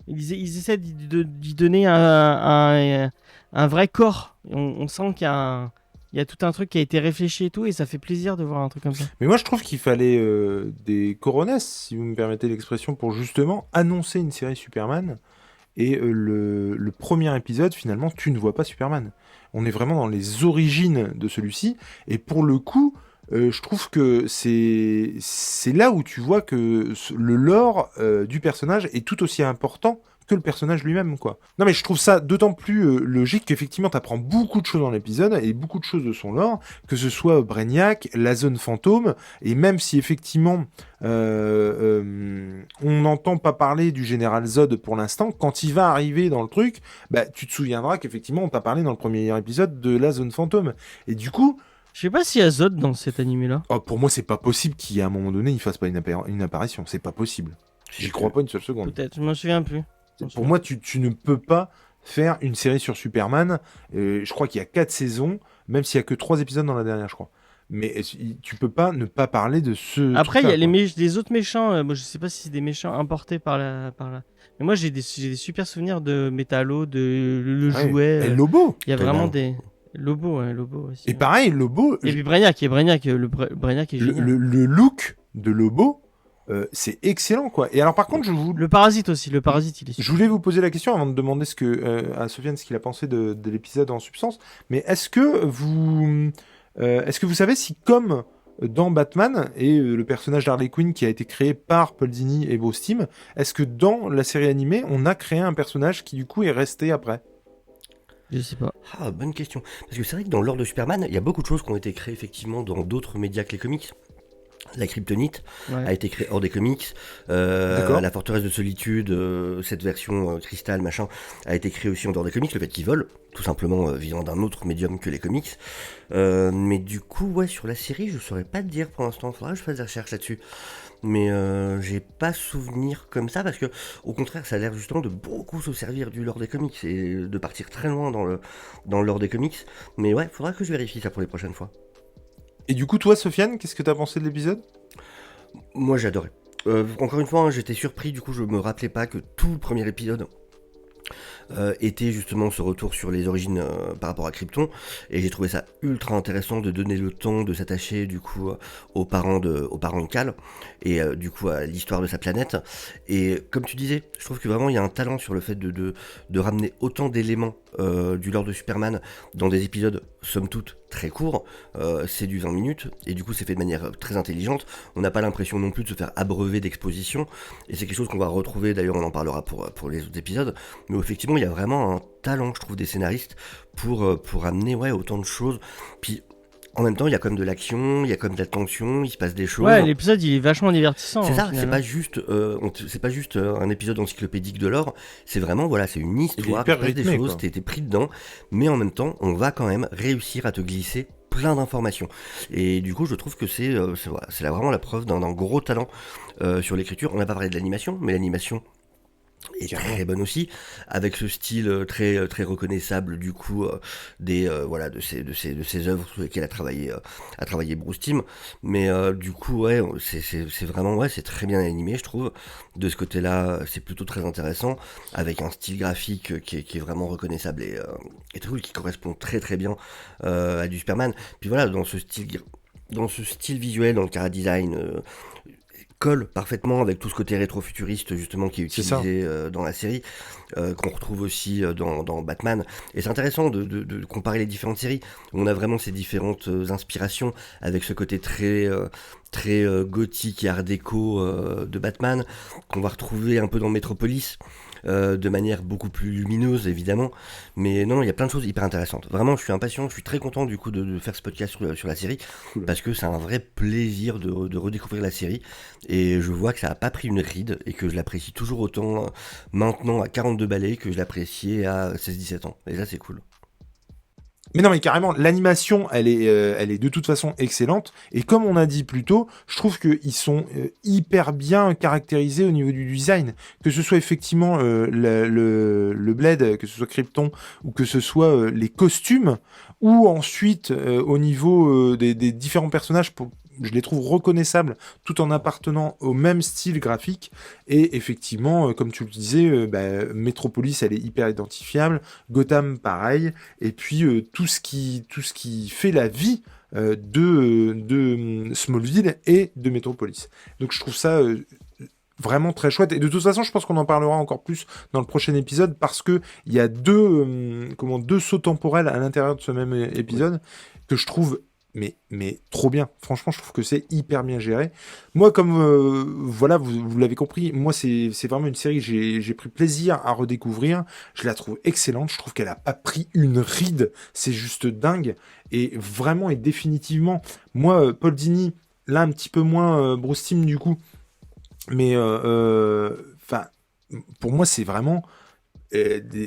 Ils essaient d'y donner un vrai corps. On sent il y a tout un truc qui a été réfléchi et tout, et ça fait plaisir de voir un truc comme ça. Mais moi, je trouve qu'il fallait des coronesses, si vous me permettez l'expression, pour justement annoncer une série Superman. Et le premier épisode, finalement, tu ne vois pas Superman. On est vraiment dans les origines de celui-ci. Et pour le coup, je trouve que c'est là où tu vois que le lore du personnage est tout aussi important que le personnage lui-même, quoi. Non, mais je trouve ça d'autant plus logique qu'effectivement, t'apprends beaucoup de choses dans l'épisode et beaucoup de choses de son lore, que ce soit Brainiac, la zone fantôme, et même si effectivement on n'entend pas parler du général Zod pour l'instant, quand il va arriver dans le truc, bah, tu te souviendras qu'effectivement, on t'a parlé dans le premier épisode de la zone fantôme. Et du coup, Je sais pas s'il y a Zod dans cet animé-là. oh, pour moi, c'est pas possible qu'à un moment donné, il fasse pas une apparition. C'est pas possible. J'y crois pas une seule seconde. Peut-être, je m'en souviens plus. Pour moi, tu ne peux pas faire une série sur Superman. Je crois qu'il y a 4 saisons, même s'il y a que 3 épisodes dans la dernière, je crois. Mais tu peux pas ne pas parler de ce. Après, il y a truc-là, quoi. les autres méchants. Moi, je sais pas si c'est des méchants importés par là. Mais moi, j'ai des super souvenirs de Métallo, de le Ouais. jouet. Et Lobo. Il y a Totalement. vraiment des. Lobo aussi. Et pareil, Lobo. Et puis Brainiac, Brainiac est Le, génial. le look de Lobo, c'est excellent, quoi. Et alors, par contre, Le Parasite aussi, le Parasite, il est je super. voulais vous poser la question avant de demander à Sofiane ce qu'il a pensé de l'épisode en substance. Mais est-ce que vous savez si, comme dans Batman et le personnage d'Harley Quinn qui a été créé par Paul Dini et Bruce Timm, est-ce que dans la série animée, on a créé un personnage qui du coup est resté après? Je sais pas. Ah, bonne question. Parce que c'est vrai que dans l'ordre de Superman, il y a beaucoup de choses qui ont été créées effectivement dans d'autres médias que les comics. La Kryptonite Ouais. a été créée hors des comics. D'accord. La Forteresse de Solitude, cette version cristal, machin, a été créée aussi en dehors des comics. Le fait qu'ils volent, tout simplement visant d'un autre médium que les comics. Mais du coup, ouais, sur la série, je saurais pas te dire pour l'instant. Faudra que je fasse des recherches là-dessus. Mais j'ai pas souvenir comme ça parce que, au contraire, ça a l'air justement de beaucoup se servir du lore des comics et de partir très loin dans le lore des comics. Mais ouais, faudra que je vérifie ça pour les prochaines fois. Et du coup, toi, Sofiane, qu'est-ce que t'as pensé de l'épisode? Moi, j'ai adoré. Encore une fois, hein, j'étais surpris, du coup, je me rappelais pas que tout le premier épisode était justement ce retour sur les origines par rapport à Krypton, et j'ai trouvé ça ultra intéressant de donner le temps de s'attacher du coup aux parents de Kal et du coup à l'histoire de sa planète. Et comme tu disais, je trouve que vraiment il y a un talent sur le fait de ramener autant d'éléments du lore de Superman dans des épisodes somme toute très courts. C'est du 20 minutes et du coup c'est fait de manière très intelligente. On n'a pas l'impression non plus de se faire abreuver d'exposition, et c'est quelque chose qu'on va retrouver, d'ailleurs on en parlera pour les autres épisodes, mais effectivement il y a vraiment un talent, je trouve, des scénaristes pour amener autant de choses. Puis en même temps, il y a quand même de l'action, il y a quand même de la tension, il se passe des choses. Ouais, l'épisode il est vachement divertissant. C'est ça, au final, c'est hein. pas juste un épisode encyclopédique de l'or, c'est vraiment, voilà, c'est une histoire, hyper il se passe des rythmé, choses, quoi. t'es pris dedans, mais en même temps, on va quand même réussir à te glisser plein d'informations. Et du coup, je trouve que c'est vraiment la preuve d'un gros talent sur l'écriture. On n'a pas parlé de l'animation, mais l'animation est très bonne aussi, avec ce style très très reconnaissable du coup de ces œuvres sur lesquelles a travaillé Bruce Timm. Mais du coup c'est vraiment c'est très bien animé, je trouve. De ce côté-là, c'est plutôt très intéressant, avec un style graphique qui est vraiment reconnaissable et très cool, qui correspond très très bien à du Superman. Puis voilà, dans ce style visuel, dans le chara design, colle parfaitement avec tout ce côté rétro-futuriste justement qui est C'est ça. utilisé dans la série, qu'on retrouve aussi dans Batman. Et c'est intéressant de comparer les différentes séries. On a vraiment ces différentes inspirations, avec ce côté très gothique et art déco de Batman, qu'on va retrouver un peu dans Metropolis, de manière beaucoup plus lumineuse évidemment. Mais non, il y a plein de choses hyper intéressantes. Vraiment, je suis impatient, je suis très content du coup de faire ce podcast sur la série, Cool. parce que c'est un vrai plaisir de redécouvrir la série. Et je vois que ça n'a pas pris une ride, et que je l'apprécie toujours autant maintenant à 42 balais que je l'appréciais à 16-17 ans. Et ça, c'est cool. Mais non, mais carrément, l'animation, elle est de toute façon excellente. Et comme on a dit plus tôt, je trouve qu'ils sont hyper bien caractérisés au niveau du design. Que ce soit effectivement le Blade, que ce soit Krypton, ou que ce soit les costumes, ou ensuite au niveau des différents personnages, je les trouve reconnaissables tout en appartenant au même style graphique. Et effectivement, comme tu le disais, Metropolis, elle est hyper identifiable. Gotham, pareil. Et puis tout ce qui fait la vie de Smallville et de Metropolis. Donc je trouve ça vraiment très chouette. Et de toute façon, je pense qu'on en parlera encore plus dans le prochain épisode parce que il y a deux sauts temporels à l'intérieur de ce même épisode que je trouve mais trop bien. Franchement, je trouve que c'est hyper bien géré. Moi, comme voilà, vous l'avez compris, moi c'est vraiment une série que j'ai pris plaisir à redécouvrir. Je la trouve excellente. Je trouve qu'elle a pas pris une ride. C'est juste dingue. Et vraiment et définitivement, moi, Paul Dini, là un petit peu moins Bruce Timm du coup, mais enfin, pour moi c'est vraiment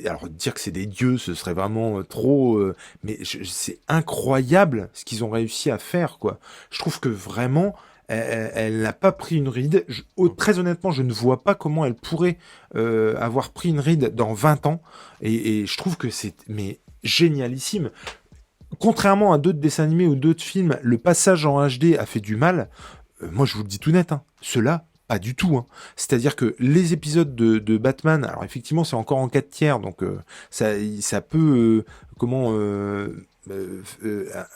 alors dire que c'est des dieux, ce serait vraiment trop. Mais c'est incroyable ce qu'ils ont réussi à faire, quoi. Je trouve que vraiment, elle n'a pas pris une ride. Très honnêtement, je ne vois pas comment elle pourrait avoir pris une ride dans 20 ans. Et je trouve que c'est mais génialissime. Contrairement à d'autres dessins animés ou d'autres films, le passage en HD a fait du mal. Moi, je vous le dis tout net, hein. Ceux-là, pas du tout. Hein. C'est-à-dire que les épisodes de Batman, alors effectivement, c'est encore en 4 tiers, donc ça peut,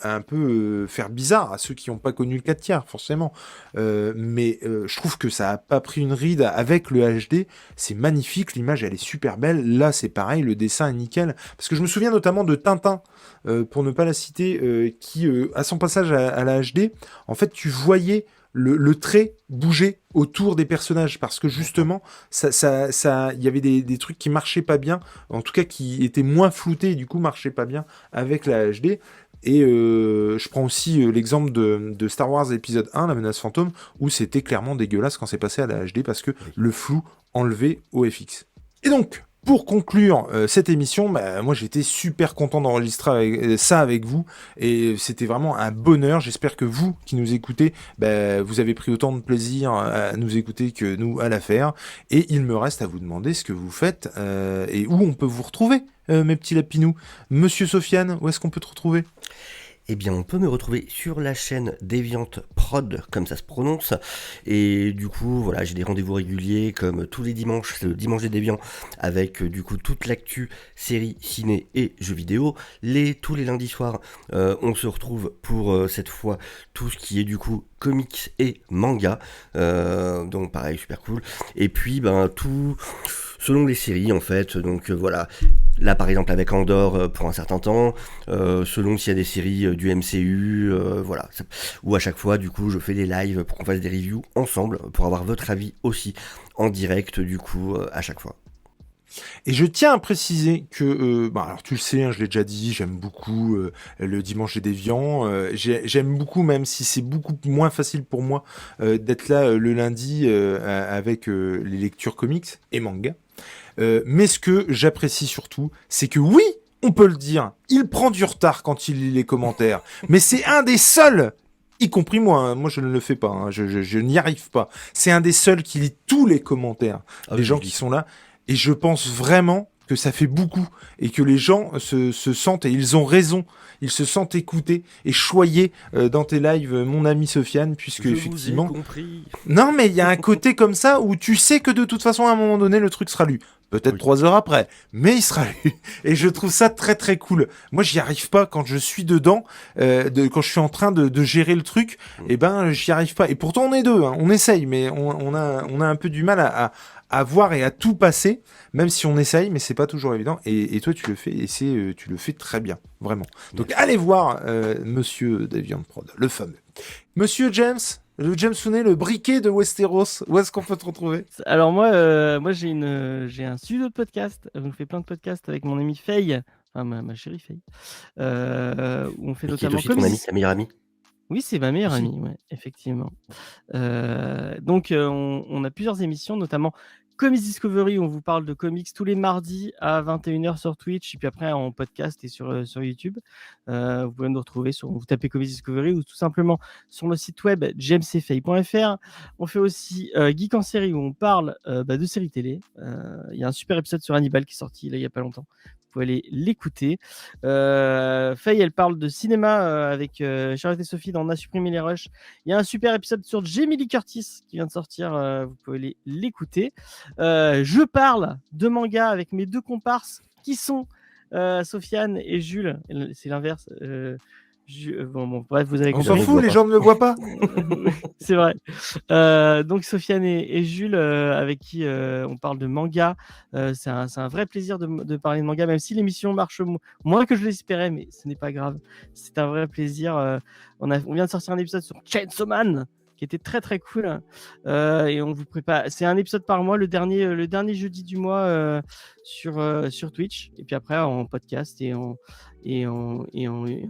un peu faire bizarre à ceux qui n'ont pas connu le 4 tiers, forcément. Mais je trouve que ça a pas pris une ride avec le HD. C'est magnifique, l'image, elle est super belle. Là, c'est pareil, le dessin est nickel. Parce que je me souviens notamment de Tintin, pour ne pas la citer, qui, à son passage à la HD, en fait, tu voyais le trait bouger autour des personnages parce que justement il y avait des trucs qui marchaient pas bien, en tout cas qui étaient moins floutés et du coup marchaient pas bien avec la HD. Et je prends aussi l'exemple de Star Wars épisode 1, La menace fantôme, où c'était clairement dégueulasse quand c'est passé à la HD parce que le flou enlevé au FX. Et donc, pour conclure cette émission, moi j'étais super content d'enregistrer ça avec vous et c'était vraiment un bonheur. J'espère que vous qui nous écoutez, vous avez pris autant de plaisir à nous écouter que nous à la faire. Et il me reste à vous demander ce que vous faites et où on peut vous retrouver, mes petits lapinous. Monsieur Sofiane, où est-ce qu'on peut te retrouver ? Eh bien, on peut me retrouver sur la chaîne Déviante Prod, comme ça se prononce. Et du coup, voilà, j'ai des rendez-vous réguliers, comme tous les dimanches, c'est le dimanche des Déviants, avec du coup toute l'actu séries, ciné et jeux vidéo. Tous les lundis soirs, on se retrouve pour cette fois tout ce qui est du coup comics et manga. Donc pareil, super cool. Et puis, tout selon les séries en fait. Donc voilà. Là, par exemple, avec Andor pour un certain temps, selon s'il y a des séries du MCU, voilà. Ou à chaque fois, du coup, je fais des lives pour qu'on fasse des reviews ensemble, pour avoir votre avis aussi en direct, du coup, à chaque fois. Et je tiens à préciser que, alors tu le sais, hein, je l'ai déjà dit, j'aime beaucoup le Dimanche des Déviants. J'aime beaucoup, même si c'est beaucoup moins facile pour moi d'être là le lundi avec les lectures comics et manga. Mais ce que j'apprécie surtout, c'est que oui, on peut le dire, il prend du retard quand il lit les commentaires. Mais c'est un des seuls, y compris moi, hein, moi je ne le fais pas, hein, je n'y arrive pas. C'est un des seuls qui lit tous les commentaires des gens qui sont là. Et je pense vraiment que ça fait beaucoup et que les gens se sentent, et ils ont raison, ils se sentent écoutés et choyés dans tes lives, mon ami Sofiane, puisque effectivement... Vous ai compris. Non, mais il y a un côté comme ça où tu sais que de toute façon, à un moment donné, le truc sera lu. Peut-être 3 heures après, mais il sera lu. Et je trouve ça très très cool. Moi, j'y arrive pas quand je suis dedans, quand je suis en train de gérer le truc. J'y arrive pas. Et pourtant, on est deux, hein, on essaye, mais on a un peu du mal à voir et à tout passer, même si on essaye, mais c'est pas toujours évident. Et toi, tu le fais, et tu le fais très bien, vraiment. Donc, allez voir Monsieur Deviant Prod, le fameux. Monsieur James. Le James Sounet, le briquet de Westeros, où est-ce qu'on peut te retrouver ? Alors moi j'ai un studio de podcast. On fait plein de podcasts avec mon ami Faye, enfin ma chérie Faye, où on fait Mais qui est notamment aussi ton ami, ta meilleure amie. Oui, c'est ma meilleure Aussi. amie, ouais, effectivement. Donc on a plusieurs émissions, notamment Comics Discovery, où on vous parle de comics tous les mardis à 21h sur Twitch, et puis après en podcast et sur YouTube. Vous pouvez nous retrouver vous tapez Comics Discovery ou tout simplement sur le site web jamesfay.fr. On fait aussi Geek en série, où on parle de séries télé. Il y a un super épisode sur Hannibal qui est sorti là, il n'y a pas longtemps. Vous pouvez aller l'écouter. Faye, elle parle de cinéma avec Charlotte et Sophie dans On a supprimé les rushs. Il y a un super épisode sur Jamie Lee Curtis qui vient de sortir. Vous pouvez aller l'écouter. Je parle de manga avec mes 2 comparses qui sont Sofiane et Jules. C'est l'inverse. Bon, bref, vous avez On compris. s'en fout, les gens ne le voient pas. C'est vrai. Donc Sofiane et Jules, avec qui on parle de manga. C'est un vrai plaisir de parler de manga, même si l'émission marche moins que je l'espérais, mais ce n'est pas grave. C'est un vrai plaisir. On vient de sortir un épisode sur Chainsaw Man, qui était très très cool. Et on vous prépare. C'est un épisode par mois, le dernier jeudi du mois sur Twitch, et puis après en podcast et en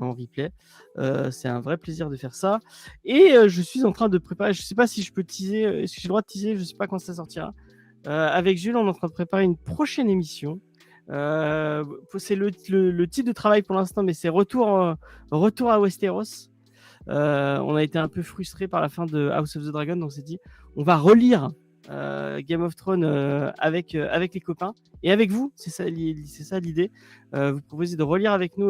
replay. C'est un vrai plaisir de faire ça. Et je suis en train de préparer, je sais pas si je peux teaser, est-ce que j'ai le droit de teaser, je sais pas quand ça sortira. Avec Jules, on est en train de préparer une prochaine émission. C'est le titre de travail pour l'instant, mais c'est retour à Westeros. On a été un peu frustrés par la fin de House of the Dragon, donc on s'est dit on va relire Game of Thrones avec les copains et avec vous. C'est ça l'idée. Vous proposez de relire avec nous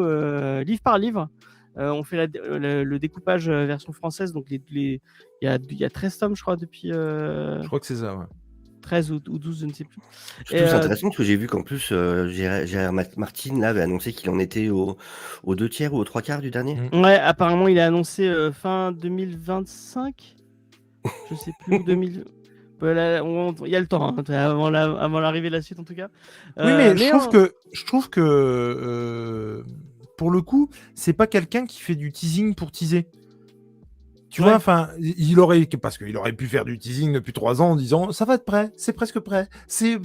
livre par livre. On fait le découpage version française, donc il y a 13 tomes, je crois, depuis Je crois que c'est ça, ouais. 13 ou 12, je ne sais plus. Surtout, c'est intéressant parce que j'ai vu qu'en plus, Gérard Martin là, avait annoncé qu'il en était aux 2 tiers ou aux 3 quarts du dernier. Ouais, apparemment, il a annoncé fin 2025. Je sais plus, ou 2000. Il y a le temps, hein, avant l'arrivée de la suite, en tout cas. Oui, mais je trouve que pour le coup, c'est pas quelqu'un qui fait du teasing pour teaser. Tu vois, enfin, parce qu'il aurait pu faire du teasing depuis 3 ans en disant ça va être prêt, c'est presque prêt, c'est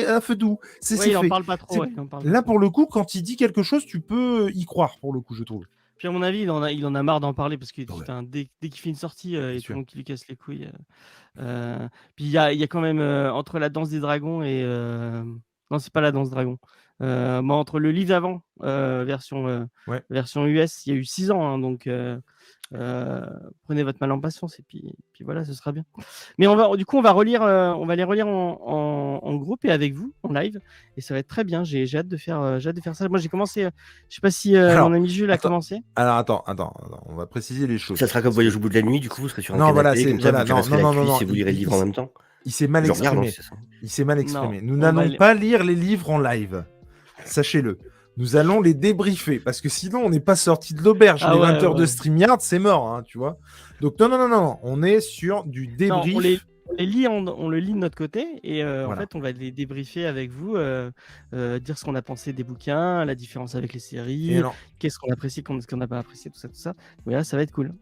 à feu doux, c'est il en fait. parle pas trop. Là, pour le coup, quand il dit quelque chose, tu peux y croire, pour le coup, je trouve. Puis à mon avis, il en a marre d'en parler parce que dès qu'il fait une sortie, et tout le monde qui lui casse les couilles. Puis il y a quand même entre la danse des dragons et non, c'est pas la danse dragon. Entre le livre d'avant, version US, il y a eu 6 ans, hein, donc prenez votre mal en patience et puis voilà, ce sera bien. Mais on va relire, on va les relire en groupe et avec vous en live, et ça va être très bien. J'ai hâte de faire ça. Moi j'ai commencé, je sais pas si mon ami Jules a commencé. Alors attends, on va préciser les choses. Ça sera comme Voyage au bout de la nuit, du coup vous serez sur un canapé, comme ça vous resterez la cuisse et vous lirez le livre en même temps. Il s'est mal exprimé. Il s'est mal exprimé. Nous n'allons pas lire les livres en live. Sachez-le. Nous allons les débriefer, parce que sinon on n'est pas sorti de l'auberge. Les 20 heures de StreamYard, c'est mort, hein, tu vois. Donc non, on est sur du débrief. On le lit de notre côté, et en fait on va les débriefer avec vous, dire ce qu'on a pensé des bouquins, la différence avec les séries, qu'est-ce qu'on apprécie, qu'est-ce qu'on n'a pas apprécié, tout ça. Voilà, ça va être cool.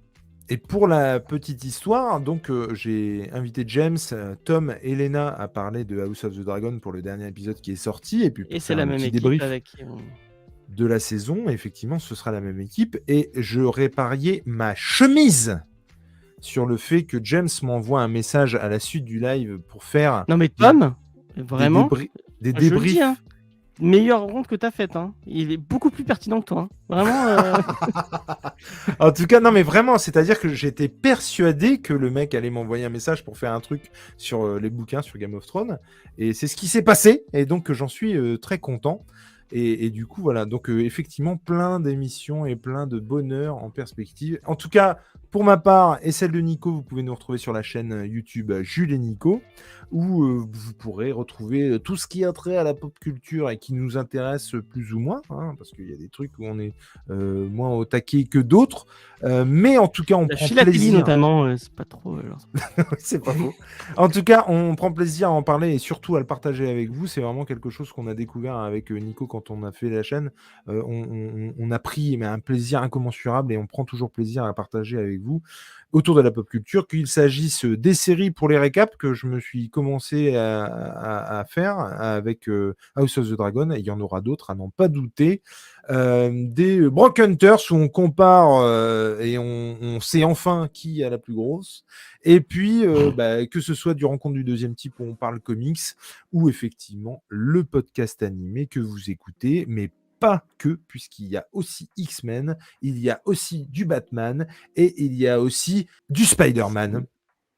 Et pour la petite histoire, donc j'ai invité James, Tom et Lena à parler de House of the Dragon pour le dernier épisode qui est sorti, et puis pour c'est la même équipe débrief avec qui de la saison. Effectivement, ce sera la même équipe, et j'aurais parié ma chemise sur le fait que James m'envoie un message à la suite du live pour faire... Non mais Tom, vraiment, des débriefs. Dis, hein, meilleure rencontre que t'as faite, hein. Il est beaucoup plus pertinent que toi, hein. Vraiment. En tout cas, non mais vraiment, c'est-à-dire que j'étais persuadé que le mec allait m'envoyer un message pour faire un truc sur les bouquins, sur Game of Thrones, et c'est ce qui s'est passé, et donc j'en suis très content. Et du coup, voilà, donc effectivement, plein d'émissions et plein de bonheur en perspective. En tout cas, pour ma part et celle de Nico, vous pouvez nous retrouver sur la chaîne YouTube Jules et Nico, où vous pourrez retrouver tout ce qui a trait à la pop culture et qui nous intéresse plus ou moins, hein, parce qu'il y a des trucs où on est moins au taquet que d'autres. Mais en tout cas, on prend plaisir. Notamment, c'est pas trop. C'est pas faux. En tout cas, on prend plaisir à en parler et surtout à le partager avec vous. C'est vraiment quelque chose qu'on a découvert avec Nico quand on a fait la chaîne. On a pris un plaisir incommensurable et on prend toujours plaisir à partager avec avec vous autour de la pop culture, qu'il s'agisse des séries pour les récaps que je me suis commencé à faire avec House of the Dragon, et il y en aura d'autres à n'en pas douter, des Brock Hunters où on compare et on sait enfin qui a la plus grosse, et puis que ce soit du Rencontre du deuxième type où on parle comics, ou effectivement le podcast animé que vous écoutez, mais pas que, puisqu'il y a aussi X-Men, il y a aussi du Batman, et il y a aussi du Spider-Man.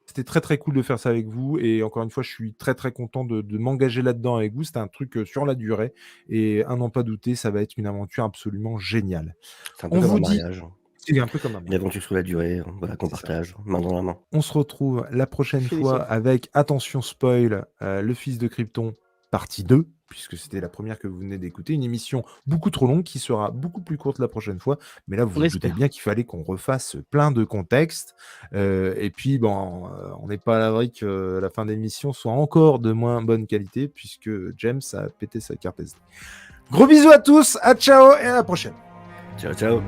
C'était très très cool de faire ça avec vous, et encore une fois je suis très très content de m'engager là-dedans avec vous. C'était un truc sur la durée, et à n'en pas douter, ça va être une aventure absolument géniale. C'est un peu On comme vous un dit, mariage. c'est un peu comme un Une mariage. aventure sur la durée, voilà, qu'on C'est ça. partage, main dans la main. On se retrouve la prochaine Finition. fois avec, attention spoil, Le Fils de Krypton, partie 2, puisque c'était la première que vous venez d'écouter. Une émission beaucoup trop longue qui sera beaucoup plus courte la prochaine fois. Mais là, vous On vous doutez espère. bien qu'il fallait qu'on refasse plein de contextes. Et puis, bon, on n'est pas à l'abri que la fin d'émission soit encore de moins bonne qualité, puisque James a pété sa carte SD. Gros bisous à tous, à ciao et à la prochaine. Ciao, ciao.